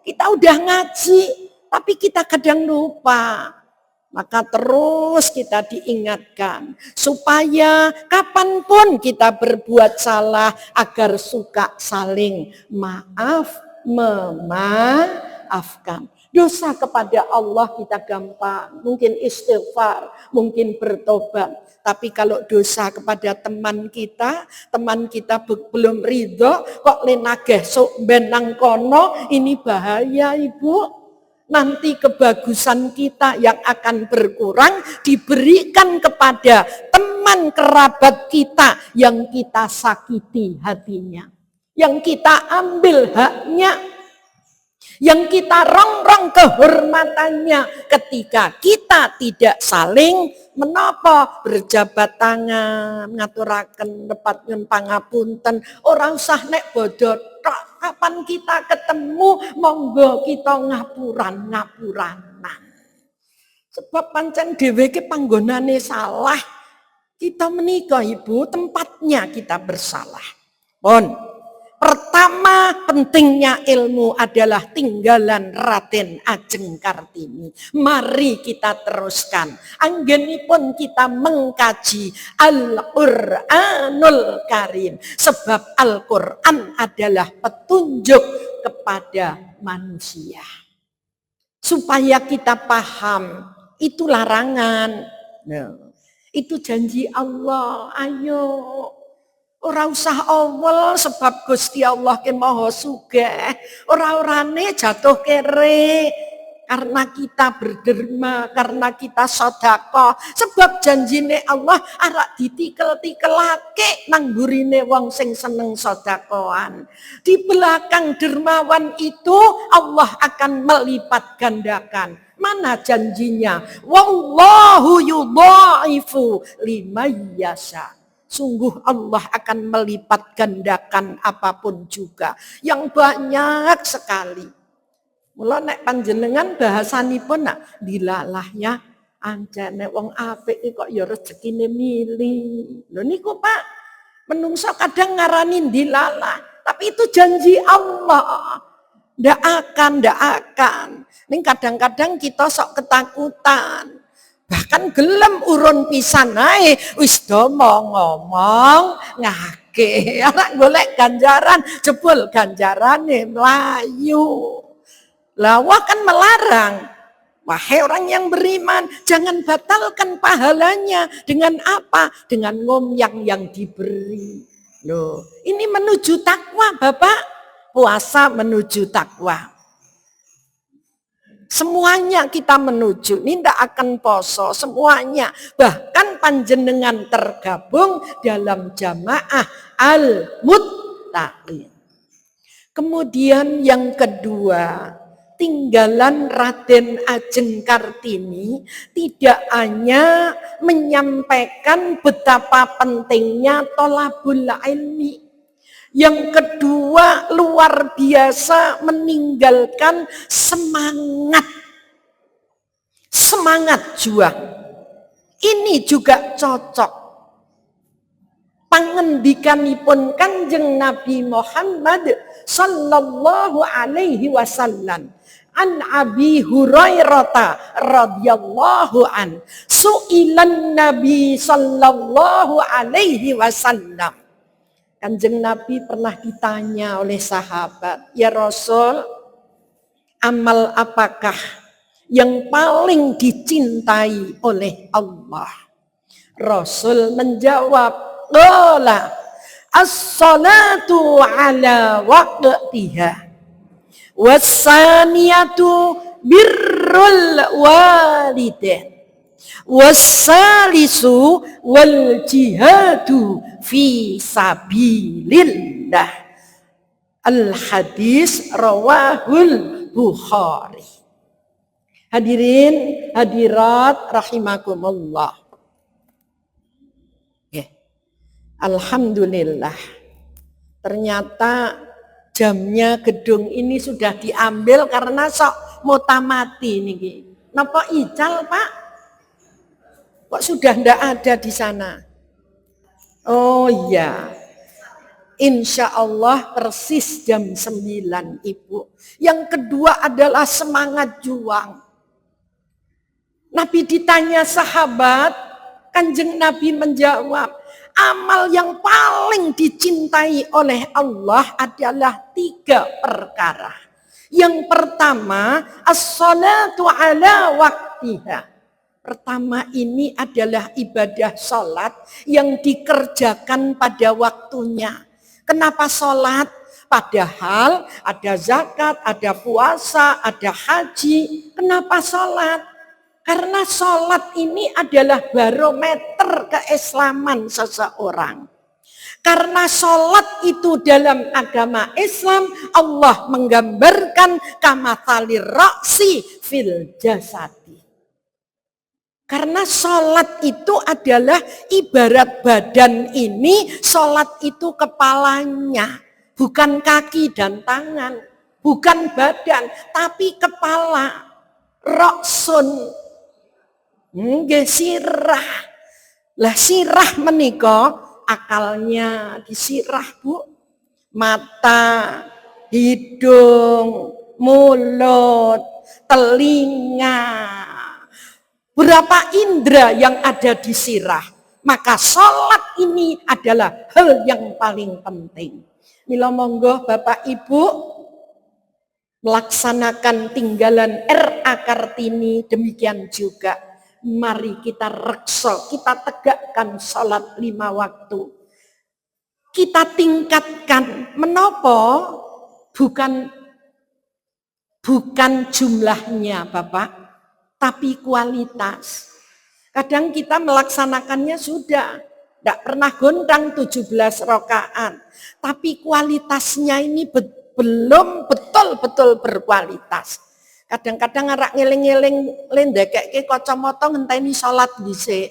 Speaker 1: Kita udah ngaji, tapi kita kadang lupa. Maka terus kita diingatkan supaya kapanpun kita berbuat salah agar suka saling maaf memaafkan. Dosa kepada Allah kita gampang, mungkin istighfar, mungkin bertobat. Tapi kalau dosa kepada teman kita belum ridho, kok lenageh sok benang kono, ini bahaya Ibu. Nanti kebagusan kita yang akan berkurang diberikan kepada teman kerabat kita yang kita sakiti hatinya. Yang kita ambil haknya. Yang kita rongrong kehormatannya ketika kita tidak saling menapa berjabat tangan, ngaturaken lepat nyun pangapunten, ora usah nek bodho tok. Kapan kita ketemu monggo kita ngapuranan. Sebab pancen dhewe iki panggonane salah. Kita menika Ibu, tempatnya kita bersalah. Pun pertama pentingnya ilmu adalah tinggalan Raden Ajeng Kartini. Mari kita teruskan. Anggenipun kita mengkaji Al-Qur'anul Karim. Sebab Al-Qur'an adalah petunjuk kepada manusia. Supaya kita paham, itu larangan. Nah, itu janji Allah. Ayo. Ora usah awal sebab Gusti Allah ke Maha Sugih. Ora-orane jatuh kere karena kita berderma, karena kita sedekah. Sebab janjine Allah arak ditikel-tikelake nang burine wong sing seneng sedekahan. Di belakang dermawan itu Allah akan melipat gandakan. Mana janjinya? Wallahu yudha'ifu liman yasha. Sungguh Allah akan melipat gandakan apapun juga yang banyak sekali. Mula nek panjenengan bahasanipun nak dilalahnya ancene wong apik kok ya rezekine mili. Lho niku Pak, menungso kadang ngarani dilalah, tapi itu janji Allah. Ndak akan. Ning kadang-kadang kita sok ketakutan. Bahkan gelem urun pisan ae wis do ngomong ngake anak golek ganjaran jebul ganjarane mlayu. Lah kan melarang. Wahai orang yang beriman, jangan batalkan pahalanya. Dengan apa? Dengan ngomyang yang diberi. Loh, ini menuju takwa, Bapak. Puasa menuju takwa. Semuanya kita menuju, ini tidak akan poso, semuanya. Bahkan panjenengan tergabung dalam jamaah al-muttaqin. Kemudian yang kedua, tinggalan Raden Ajeng Kartini tidak hanya menyampaikan betapa pentingnya tholabul ilmi. Yang kedua, luar biasa meninggalkan semangat juang. Ini juga cocok. Pangendikanipun Kanjeng Nabi Muhammad sallallahu alaihi wasallam an Abi Hurairah radhiyallahu an su'ilan Nabi sallallahu alaihi wasallam. Kanjeng Nabi pernah ditanya oleh sahabat, ya Rasul, amal apakah yang paling dicintai oleh Allah? Rasul menjawab, qala as-salatu ala waqtiha was-saniyatu birrul walidain wassalisu wal jihadu fi sabilillah. Al hadis rawahul Bukhari. Hadirin hadirat rahimakumullah. Alhamdulillah. Ternyata jamnya gedung ini sudah diambil karena sok mutamati niki. Napa ical, Pak? Kok sudah ndak ada di sana? Oh iya. Insya Allah persis jam 9, Ibu. Yang kedua adalah semangat juang. Nabi ditanya sahabat, Kanjeng Nabi menjawab, amal yang paling dicintai oleh Allah adalah 3 perkara. Yang pertama, as-salatu ala waqtiha. Pertama ini adalah ibadah sholat yang dikerjakan pada waktunya. Kenapa sholat? Padahal ada zakat, ada puasa, ada haji. Kenapa sholat? Karena sholat ini adalah barometer keislaman seseorang. Karena sholat itu dalam agama Islam, Allah menggambarkan kamathalir ra'si fil jasadi. Karena sholat itu adalah ibarat badan ini, sholat itu kepalanya. Bukan kaki dan tangan, bukan badan, tapi kepala. Roksun, sirah. Lah sirah menika akalnya disirah, Bu. Mata, hidung, mulut, telinga. Berapa indera yang ada di sirah. Maka sholat ini adalah hal yang paling penting. Mila monggo Bapak Ibu melaksanakan tinggalan R.A. Kartini, demikian juga. Mari kita reksa, kita tegakkan sholat 5 waktu. Kita tingkatkan, menopo bukan jumlahnya Bapak, tapi kualitas. Kadang kita melaksanakannya sudah, tidak pernah gondang 17 rakaat, tapi kualitasnya ini belum betul-betul berkualitas. Kadang-kadang arak ngeling-ngeling lendekeke kacamata ngenteni salat dhisik.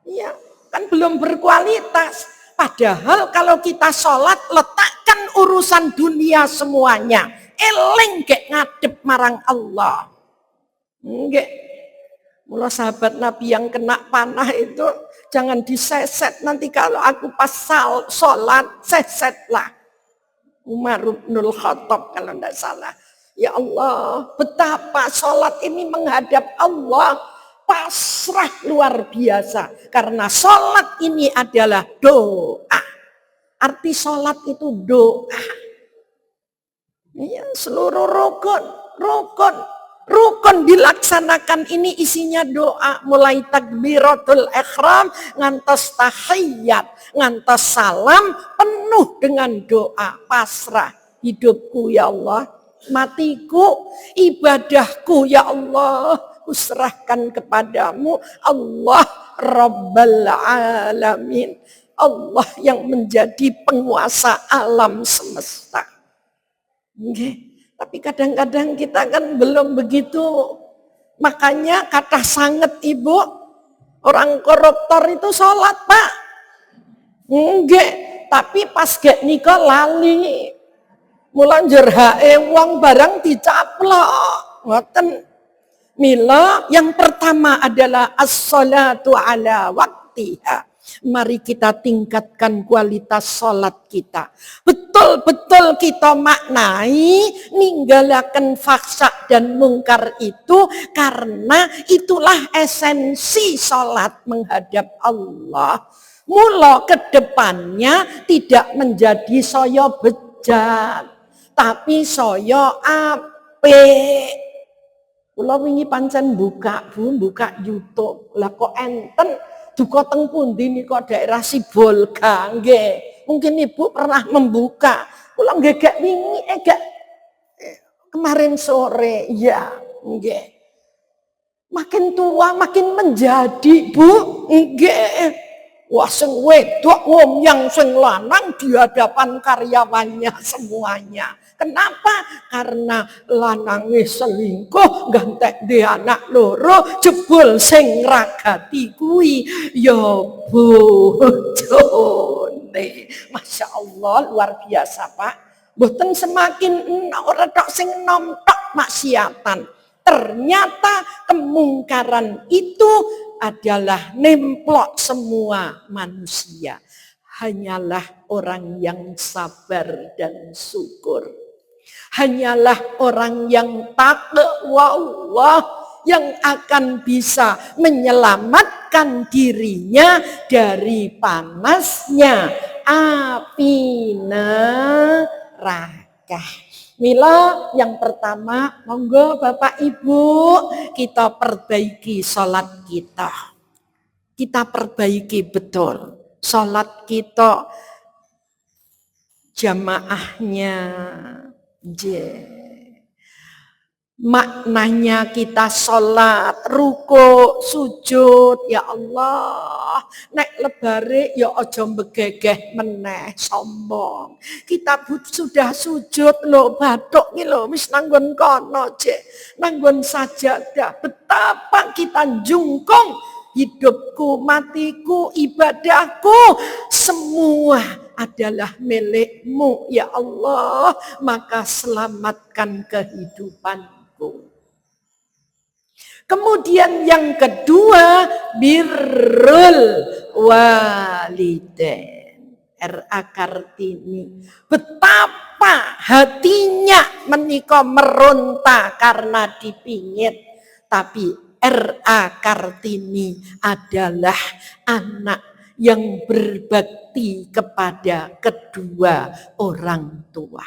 Speaker 1: Iya, kan belum berkualitas. Padahal kalau kita sholat, letakkan urusan dunia semuanya. Eling gek ngadep marang Allah. Enggak. Mula sahabat Nabi yang kena panah itu jangan diseset. Nanti kalau aku pas sholat, sesetlah. Umar bin Khattab kalau tidak salah. Ya Allah, betapa sholat ini menghadap Allah. Pasrah luar biasa. Karena sholat ini adalah doa. Arti sholat itu doa. Ya, seluruh rukun. Rukun dilaksanakan ini isinya doa mulai takbiratul ihram ngantos tahiyyat, ngantos salam penuh dengan doa pasrah. Hidupku ya Allah, matiku, ibadahku ya Allah, kuserahkan kepadamu Allah Rabbal Alamin. Allah yang menjadi penguasa alam semesta. Okay. Tapi kadang-kadang kita kan belum begitu. Makanya kata sangat ibu, orang koruptor itu sholat pak. Enggak, tapi pas gak nikah lali. Mulan jerhae wong barang dicaplok. Ngoten. Mila yang pertama adalah as-salatu ala waktiha. Mari kita tingkatkan kualitas sholat kita. Betul-betul kita maknai ninggalaken fahsya dan mungkar itu karena itulah esensi sholat menghadap Allah. Mula ke depannya tidak menjadi saya bejat, tapi saya apik. Kula wingi pancen buka YouTube. Lah kok enten duka teng pundi nika daerah Sibolga nggih. Mungkin Ibu pernah membuka. Kula nggih gak wingi kemarin sore ya nggih. Makin tua makin menjadi Bu nggih. Wah sing wedok wong yang sing lanang di hadapan karyawannya semuanya. Kenapa? Karena lanange selingkuh, gantek di anak loro, jebul sing ragati kuwi ya bojone. Masya Allah luar biasa Pak. Mboten semakin ora tok sing enom tok maksiatan. Ternyata kemungkaran itu adalah nemplok semua manusia. Hanyalah orang yang sabar dan syukur. Hanyalah orang yang takwa Allah yang akan bisa menyelamatkan dirinya dari panasnya api neraka. Mila yang pertama, monggo Bapak Ibu kita perbaiki sholat kita. Kita perbaiki betul sholat kita, jamaahnya, maknanya kita sholat, ruku, sujud, ya Allah. Nek lebare ya aja begegeh meneh sombong. Kita sudah sujud lho, bathuk iki lho wis nanggon kono jek. Nanggon sajadah. Betapa kita jungkong hidupku, matiku, ibadahku semua adalah milikmu ya Allah, maka selamatkan kehidupanku. Kemudian yang kedua, birrul walidain. R.A. Kartini. Betapa hatinya menika meronta karena dipingit. Tapi R.A. Kartini adalah anak yang berbakti kepada kedua orang tua.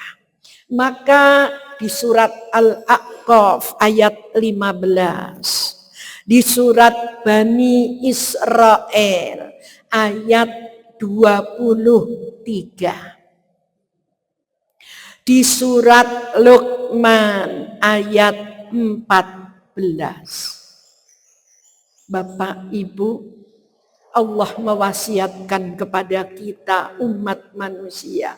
Speaker 1: Maka di surat Al-A'qaf ayat 15, di surat Bani Israel ayat 23, di surat Luqman ayat 14. Bapak Ibu, Allah mewasiatkan kepada kita umat manusia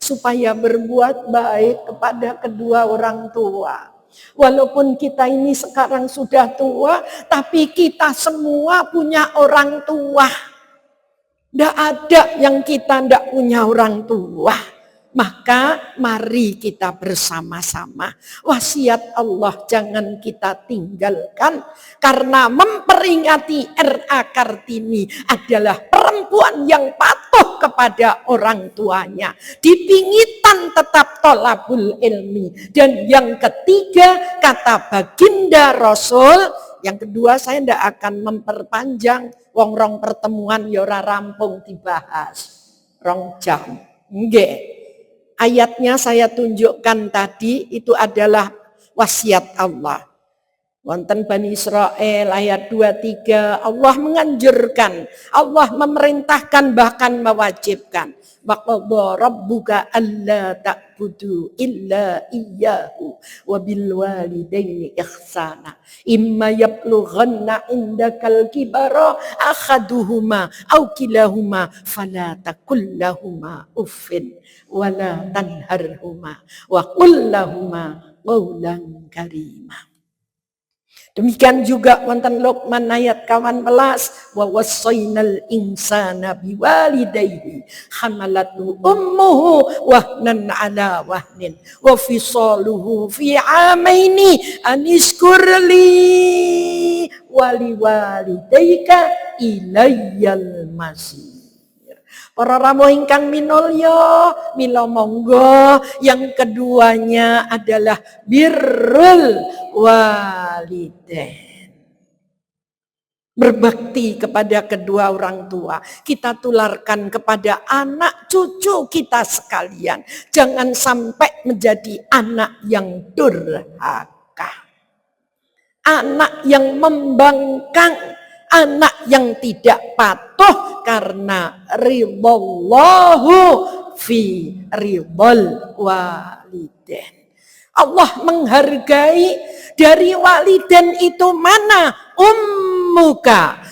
Speaker 1: supaya berbuat baik kepada kedua orang tua. Walaupun kita ini sekarang sudah tua, tapi kita semua punya orang tua. Tidak ada yang kita tidak punya orang tua. Maka mari kita bersama-sama. Wasiat Allah jangan kita tinggalkan. Karena memperingati R.A. Kartini adalah perempuan yang patuh kepada orang tuanya. Dipingitan tetap tolabul ilmi. Dan yang ketiga kata baginda Rasul. Yang kedua saya tidak akan memperpanjang. Wong-rong pertemuan yora rampung dibahas. Rong jam. Nggih. Ayatnya saya tunjukkan tadi itu adalah wasiat Allah. Wonten Bani Israel ayat 23 Allah menganjurkan, Allah memerintahkan bahkan mewajibkan. Waqadha rabbuka alla ta'budu illa iyyahu wa bil walidaini ihsana. Imma yablughanna indakal kibara ahaduhuma aw kilahuma fala taqul lahumā uffin wa la tanharhuma wa qul lahumā qawlan karīmā. Demikian juga wonten Luqman ayat 18 wa wassaynal insana biwalidayhi hamalatu ummuhu wahnan ala wahnin wa fisaluhu fi amaini anishkurli waliwalidayka ilayyal masir. Para rawuh ingkang minulya, mila monggo yang keduanya adalah birrul walidain. Berbakti kepada kedua orang tua. Kita tularkan kepada anak cucu kita sekalian. Jangan sampai menjadi anak yang durhaka. Anak yang membangkang. Anak yang tidak patuh karena ridallahu fi ridal walidain. Allah menghargai dari walidain itu mana? Ummuka.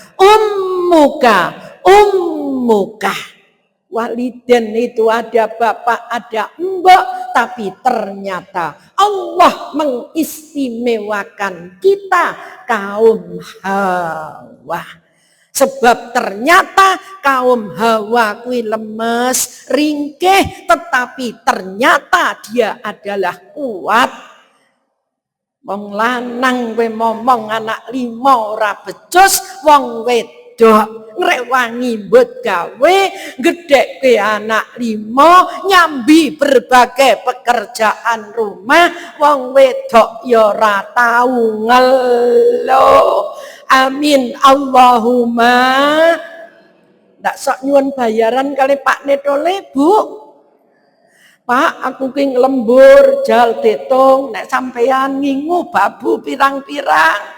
Speaker 1: Walidain itu ada bapak, ada mbak, tapi ternyata Allah mengistimewakan kita kaum Hawa. Sebab ternyata kaum Hawa kui lemes, ringkih, tetapi ternyata dia adalah kuat. Wong lanang we momong anak 5 ora becus, wong wedok ngrewangi mbut gawe, gedhekke anak 5, nyambi berbagai pekerjaan rumah, wong wedok ya ora tau ngeluh. Amin Allahumma. Ndak sok nyuwun bayaran kali Pak Netole, Bu. Pak, aku ki nglembur jal detung nek sampean ngingu babu pirang-pirang.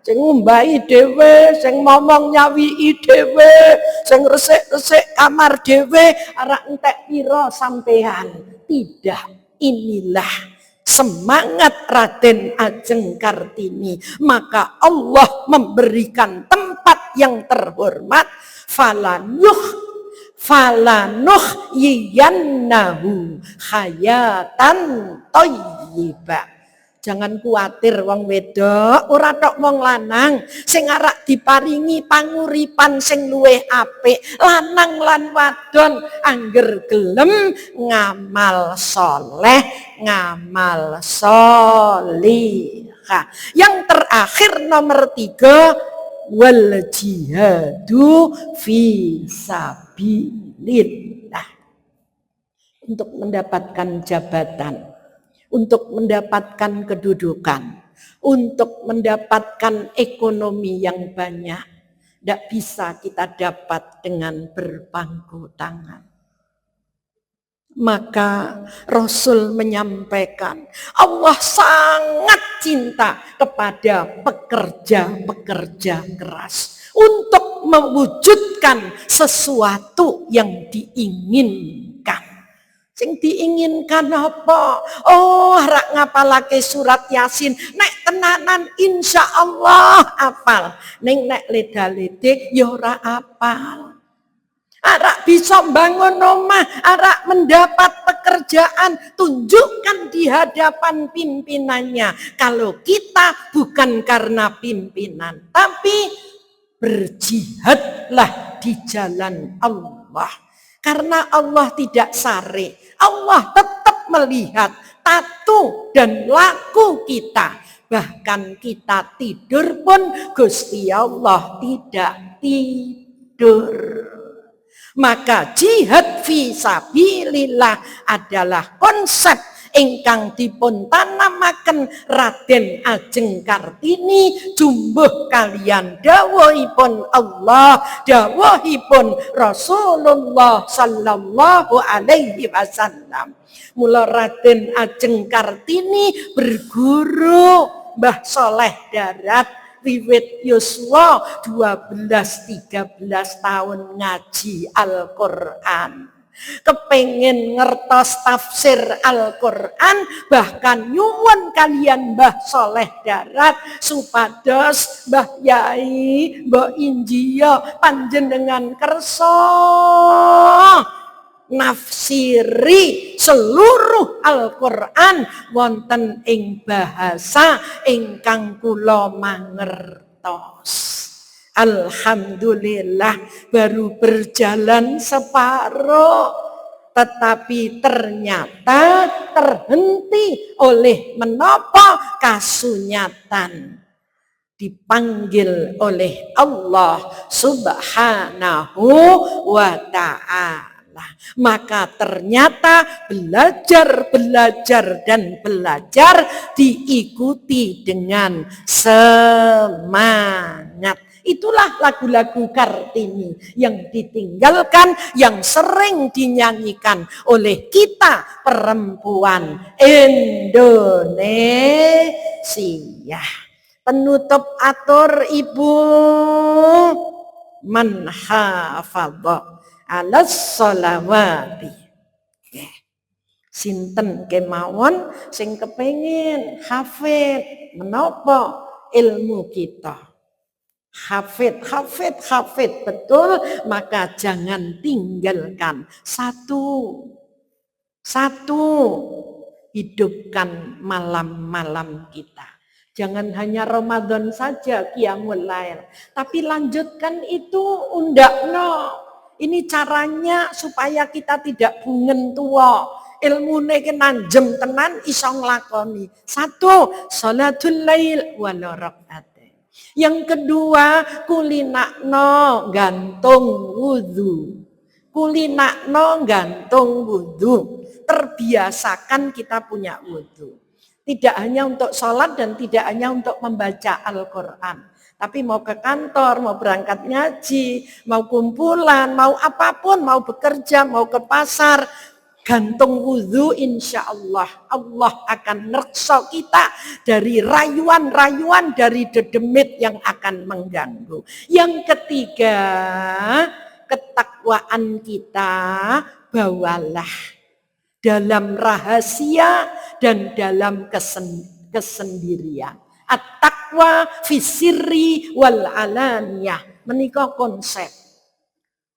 Speaker 1: Sing ngumbahi dhewe, sing momong nyawiki dhewe, sing resik-resik kamar dhewe, arek entek pira sampean. Tidak, inilah semangat Raden Ajeng Kartini. Maka Allah memberikan tempat yang terhormat, falanuh yiyannahu hayatan thayyibah. Jangan kuatir wong wedok, ora tok wong lanang sing arak diparingi panguripan sing luwih apik. Lanang lan wadon angger gelem ngamal soleh, ngamal solihah. Yang terakhir nomor 3, wal jihadu fi sabilillah. Untuk mendapatkan jabatan, untuk mendapatkan kedudukan, untuk mendapatkan ekonomi yang banyak, tidak bisa kita dapat dengan berpangku tangan. Maka Rasul menyampaikan, Allah sangat cinta kepada pekerja-pekerja keras untuk mewujudkan sesuatu yang diinginkan. Sing diinginkan apa? Oh, rak ngapalake surat Yasin. Nek tenanan insya Allah apal. Ning nek leda-lede ya ora apal. Arak bisa bangun rumah, arak mendapat pekerjaan, tunjukkan di hadapan pimpinannya. Kalau kita bukan karena pimpinan, tapi berjihadlah di jalan Allah. Karena Allah tidak sare. Allah tetap melihat tatu dan laku kita. Bahkan kita tidur pun Gusti Allah tidak tidur. Maka jihad fi sabilillah adalah konsep ingkang dipun tanamaken Raden Ajeng Kartini jumbuh kalian dawuhipun Allah, dawuhipun Rasulullah sallallahu alaihi wasallam. Mula Raden Ajeng Kartini berguru Mbah Soleh Darat wiwit yuswa 12-13 tahun ngaji Al-Qur'an. Kepengen ngertos tafsir Al-Qur'an, bahkan nyuwun kalian Mbah Soleh Darat supados Mbah Yai, Mbok Injiya panjenengan kersa nafsiri seluruh Al-Qur'an wonten ing bahasa ingkang kula mangertos. Alhamdulillah baru berjalan separuh, tetapi ternyata terhenti oleh menapa kasunyatan. Dipanggil oleh Allah Subhanahu wa ta'ala. Maka ternyata belajar dan belajar diikuti dengan semangat. Itulah lagu-lagu Kartini yang ditinggalkan, yang sering dinyanyikan oleh kita perempuan Indonesia. Penutup atur Ibu, man hafadha alas sholawati. Sinten kemawon sing kepengin hafid menapa ilmu kita. Hafid betul, maka jangan tinggalkan satu. Hidupkan malam-malam kita. Jangan hanya Ramadan saja qiyamul lail, tapi lanjutkan itu undakno. Ini caranya supaya kita tidak bungen tua. Ilmune ki nanjem tenan iso nglakoni. 1, sholatul lail wala rakaat. Yang kedua, kulinakno gantung wudu. Terbiasakan kita punya wudu. Tidak hanya untuk sholat dan tidak hanya untuk membaca Al-Quran. Tapi mau ke kantor, mau berangkat ngaji, mau kumpulan, mau apapun, mau bekerja, mau ke pasar, gantung wudhu, insya Allah akan nerso kita dari rayuan-rayuan, dari dedemit yang akan mengganggu. Yang ketiga, ketakwaan kita bawalah dalam rahasia dan dalam kesendirian. At-taqwa fisirri wal alaniyah. Menika konsep.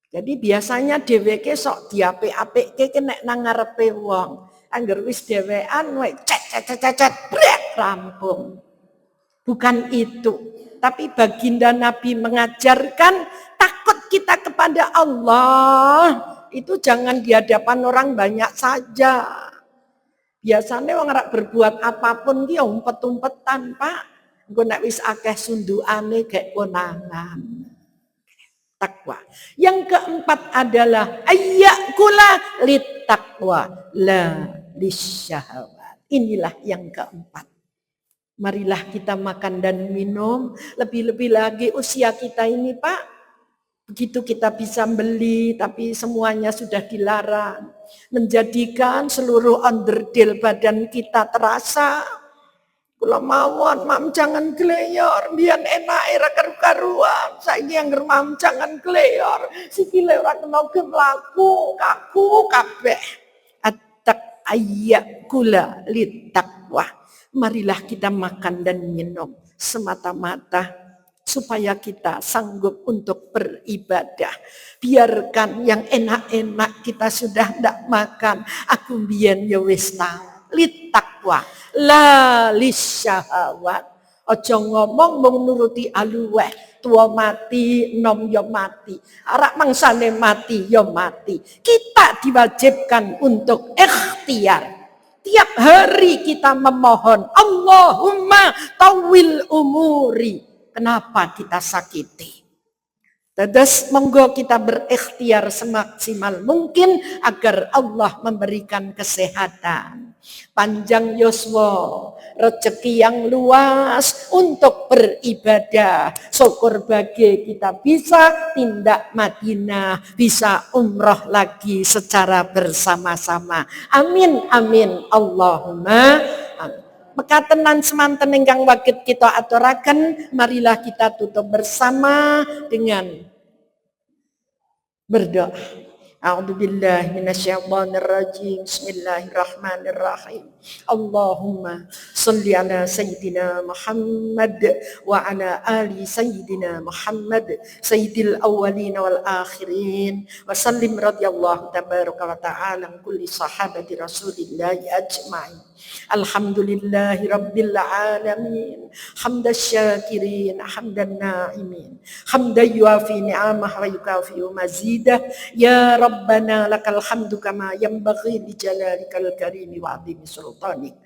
Speaker 1: Jadi biasanya dheweke sok diapik-apikke nek nang ngarepe wong. Angger wis dhewean cet brek rampung. Bukan itu. Tapi baginda Nabi mengajarkan takut kita kepada Allah itu jangan di hadapan orang banyak saja. Biasanya wong rak berbuat apapun ki umpet-umpetan, Pak. Engko nek wis akeh sundukane gek konangan. Takwa. Yang keempat adalah ayyakula littaqwa la lisyahawat. Inilah yang keempat. Marilah kita makan dan minum, lebih-lebih lagi usia kita ini, Pak. Begitu kita bisa beli, tapi semuanya sudah dilarang. Menjadikan seluruh onderdil badan kita terasa. Kula mawon, mam jangan gleyor, biyen enake ra karu-karuan. Saiki yang mam jangan gleyor, sikile ora kena gemlaku, kaku kabeh. At-tak ayyakula littaqwa. Marilah kita makan dan minum semata-mata supaya kita sanggup untuk beribadah. Biarkan yang enak-enak kita sudah ndak makan. Aku biyen ya wis tau. Littaqwa la lisyahawat. Aja ngomong mung nuruti aluweh, tua mati, nom ya mati. Arak mangsane mati ya mati. Kita diwajibkan untuk ikhtiar. Tiap hari kita memohon, Allahumma tawil umuri. Kenapa kita sakiti? Dados monggo kita berikhtiar semaksimal mungkin agar Allah memberikan kesehatan, panjang yuswa, rezeki yang luas untuk beribadah. Syukur bagi kita bisa tindak Madinah, bisa umroh lagi secara bersama-sama. Amin, amin, Allahumma amin. Mekatenan semanten ingkang waged kita aturaken, marilah kita tutup bersama dengan berdoa. A'udzubillahi minasyaitonirrajim. Bismillahirrahmanirrahim. Allahumma shalli ala sayyidina Muhammad wa ala ali sayyidina Muhammad sayyidil awwalin wal akhirin wa sallim radhiyallahu tabaraka wa ta'ala an kulli sahabati rasulillahi ajma'in. Alhamdulillahi rabbil alamin. Hamdasy syakirin, hamdan na'imin. Hamdan yuafi ni'amah wa yukafi mazidah. Ya Rabbana lakal hamdu kama yanbaghi li jalalikal karimi wa 'azimi sultanik.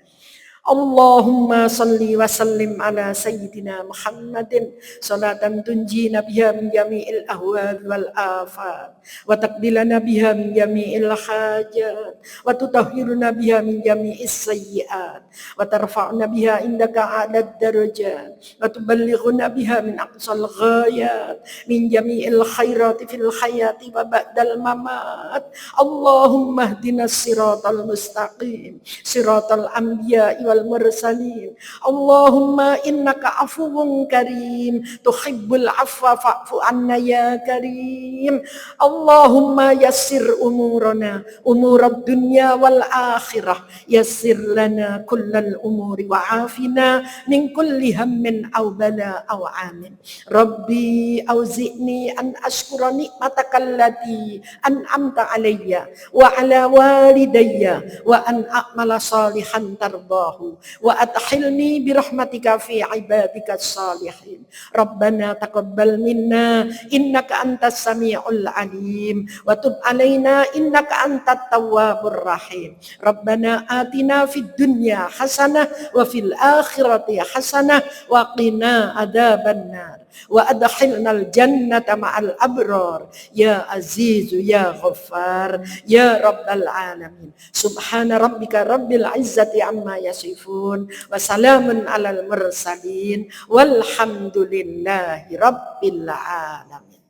Speaker 1: Allahumma salli wa sallim ala sayyidina Muhammadin salatan tunjina biha min jami'il ahwal wal afat wa taqbilana biha min jami'il hajat wa tutahhiruna biha min jami'is sayyi'at wa tarfa'una biha indaka a'lad darajat wa tuballighuna biha min aqsal ghayat min jami'il khairati fil hayati wa ba'dal mamat. Allahumma ihdinas siratal mustaqim siratal anbiya'i wal mursalin. Allahumma innaka afuwun karim tuhibbul afwa fa'fu anna ya karim. Allahumma yassir umurana umurad dunya wal akhirah, yassir lana kullal umuri wa afina min kulli hammin aw bala aw amin. Rabbi auzi'ni an ashkura ni'mataka allati an'amta alayya wa ala walidayya wa an a'mala salihan tardahu wa adkhilni birahmatika fi ibadika salihin. Rabbana taqabbal minna innaka antas samiul alim wa tub alaina innaka antat tawwabur rahim. Rabbana atina fid dunya hasanah wa fil akhirati hasanah wa qina adzabannar wa adkhilnal jannata ma'al abrar ya azizu ya ghaffar ya rabbal alamin. Subhana rabbika rabbil izzati amma yasifun wa salamun alal mursalin walhamdulillahi rabbil alamin.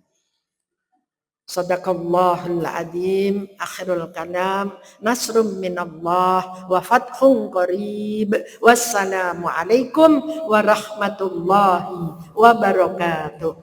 Speaker 1: Sadaqallahul adzim. Akhirul kalam, nasrum minallah wa fathun qarib. Wassalamu alaikum warahmatullahi wabarakatuh.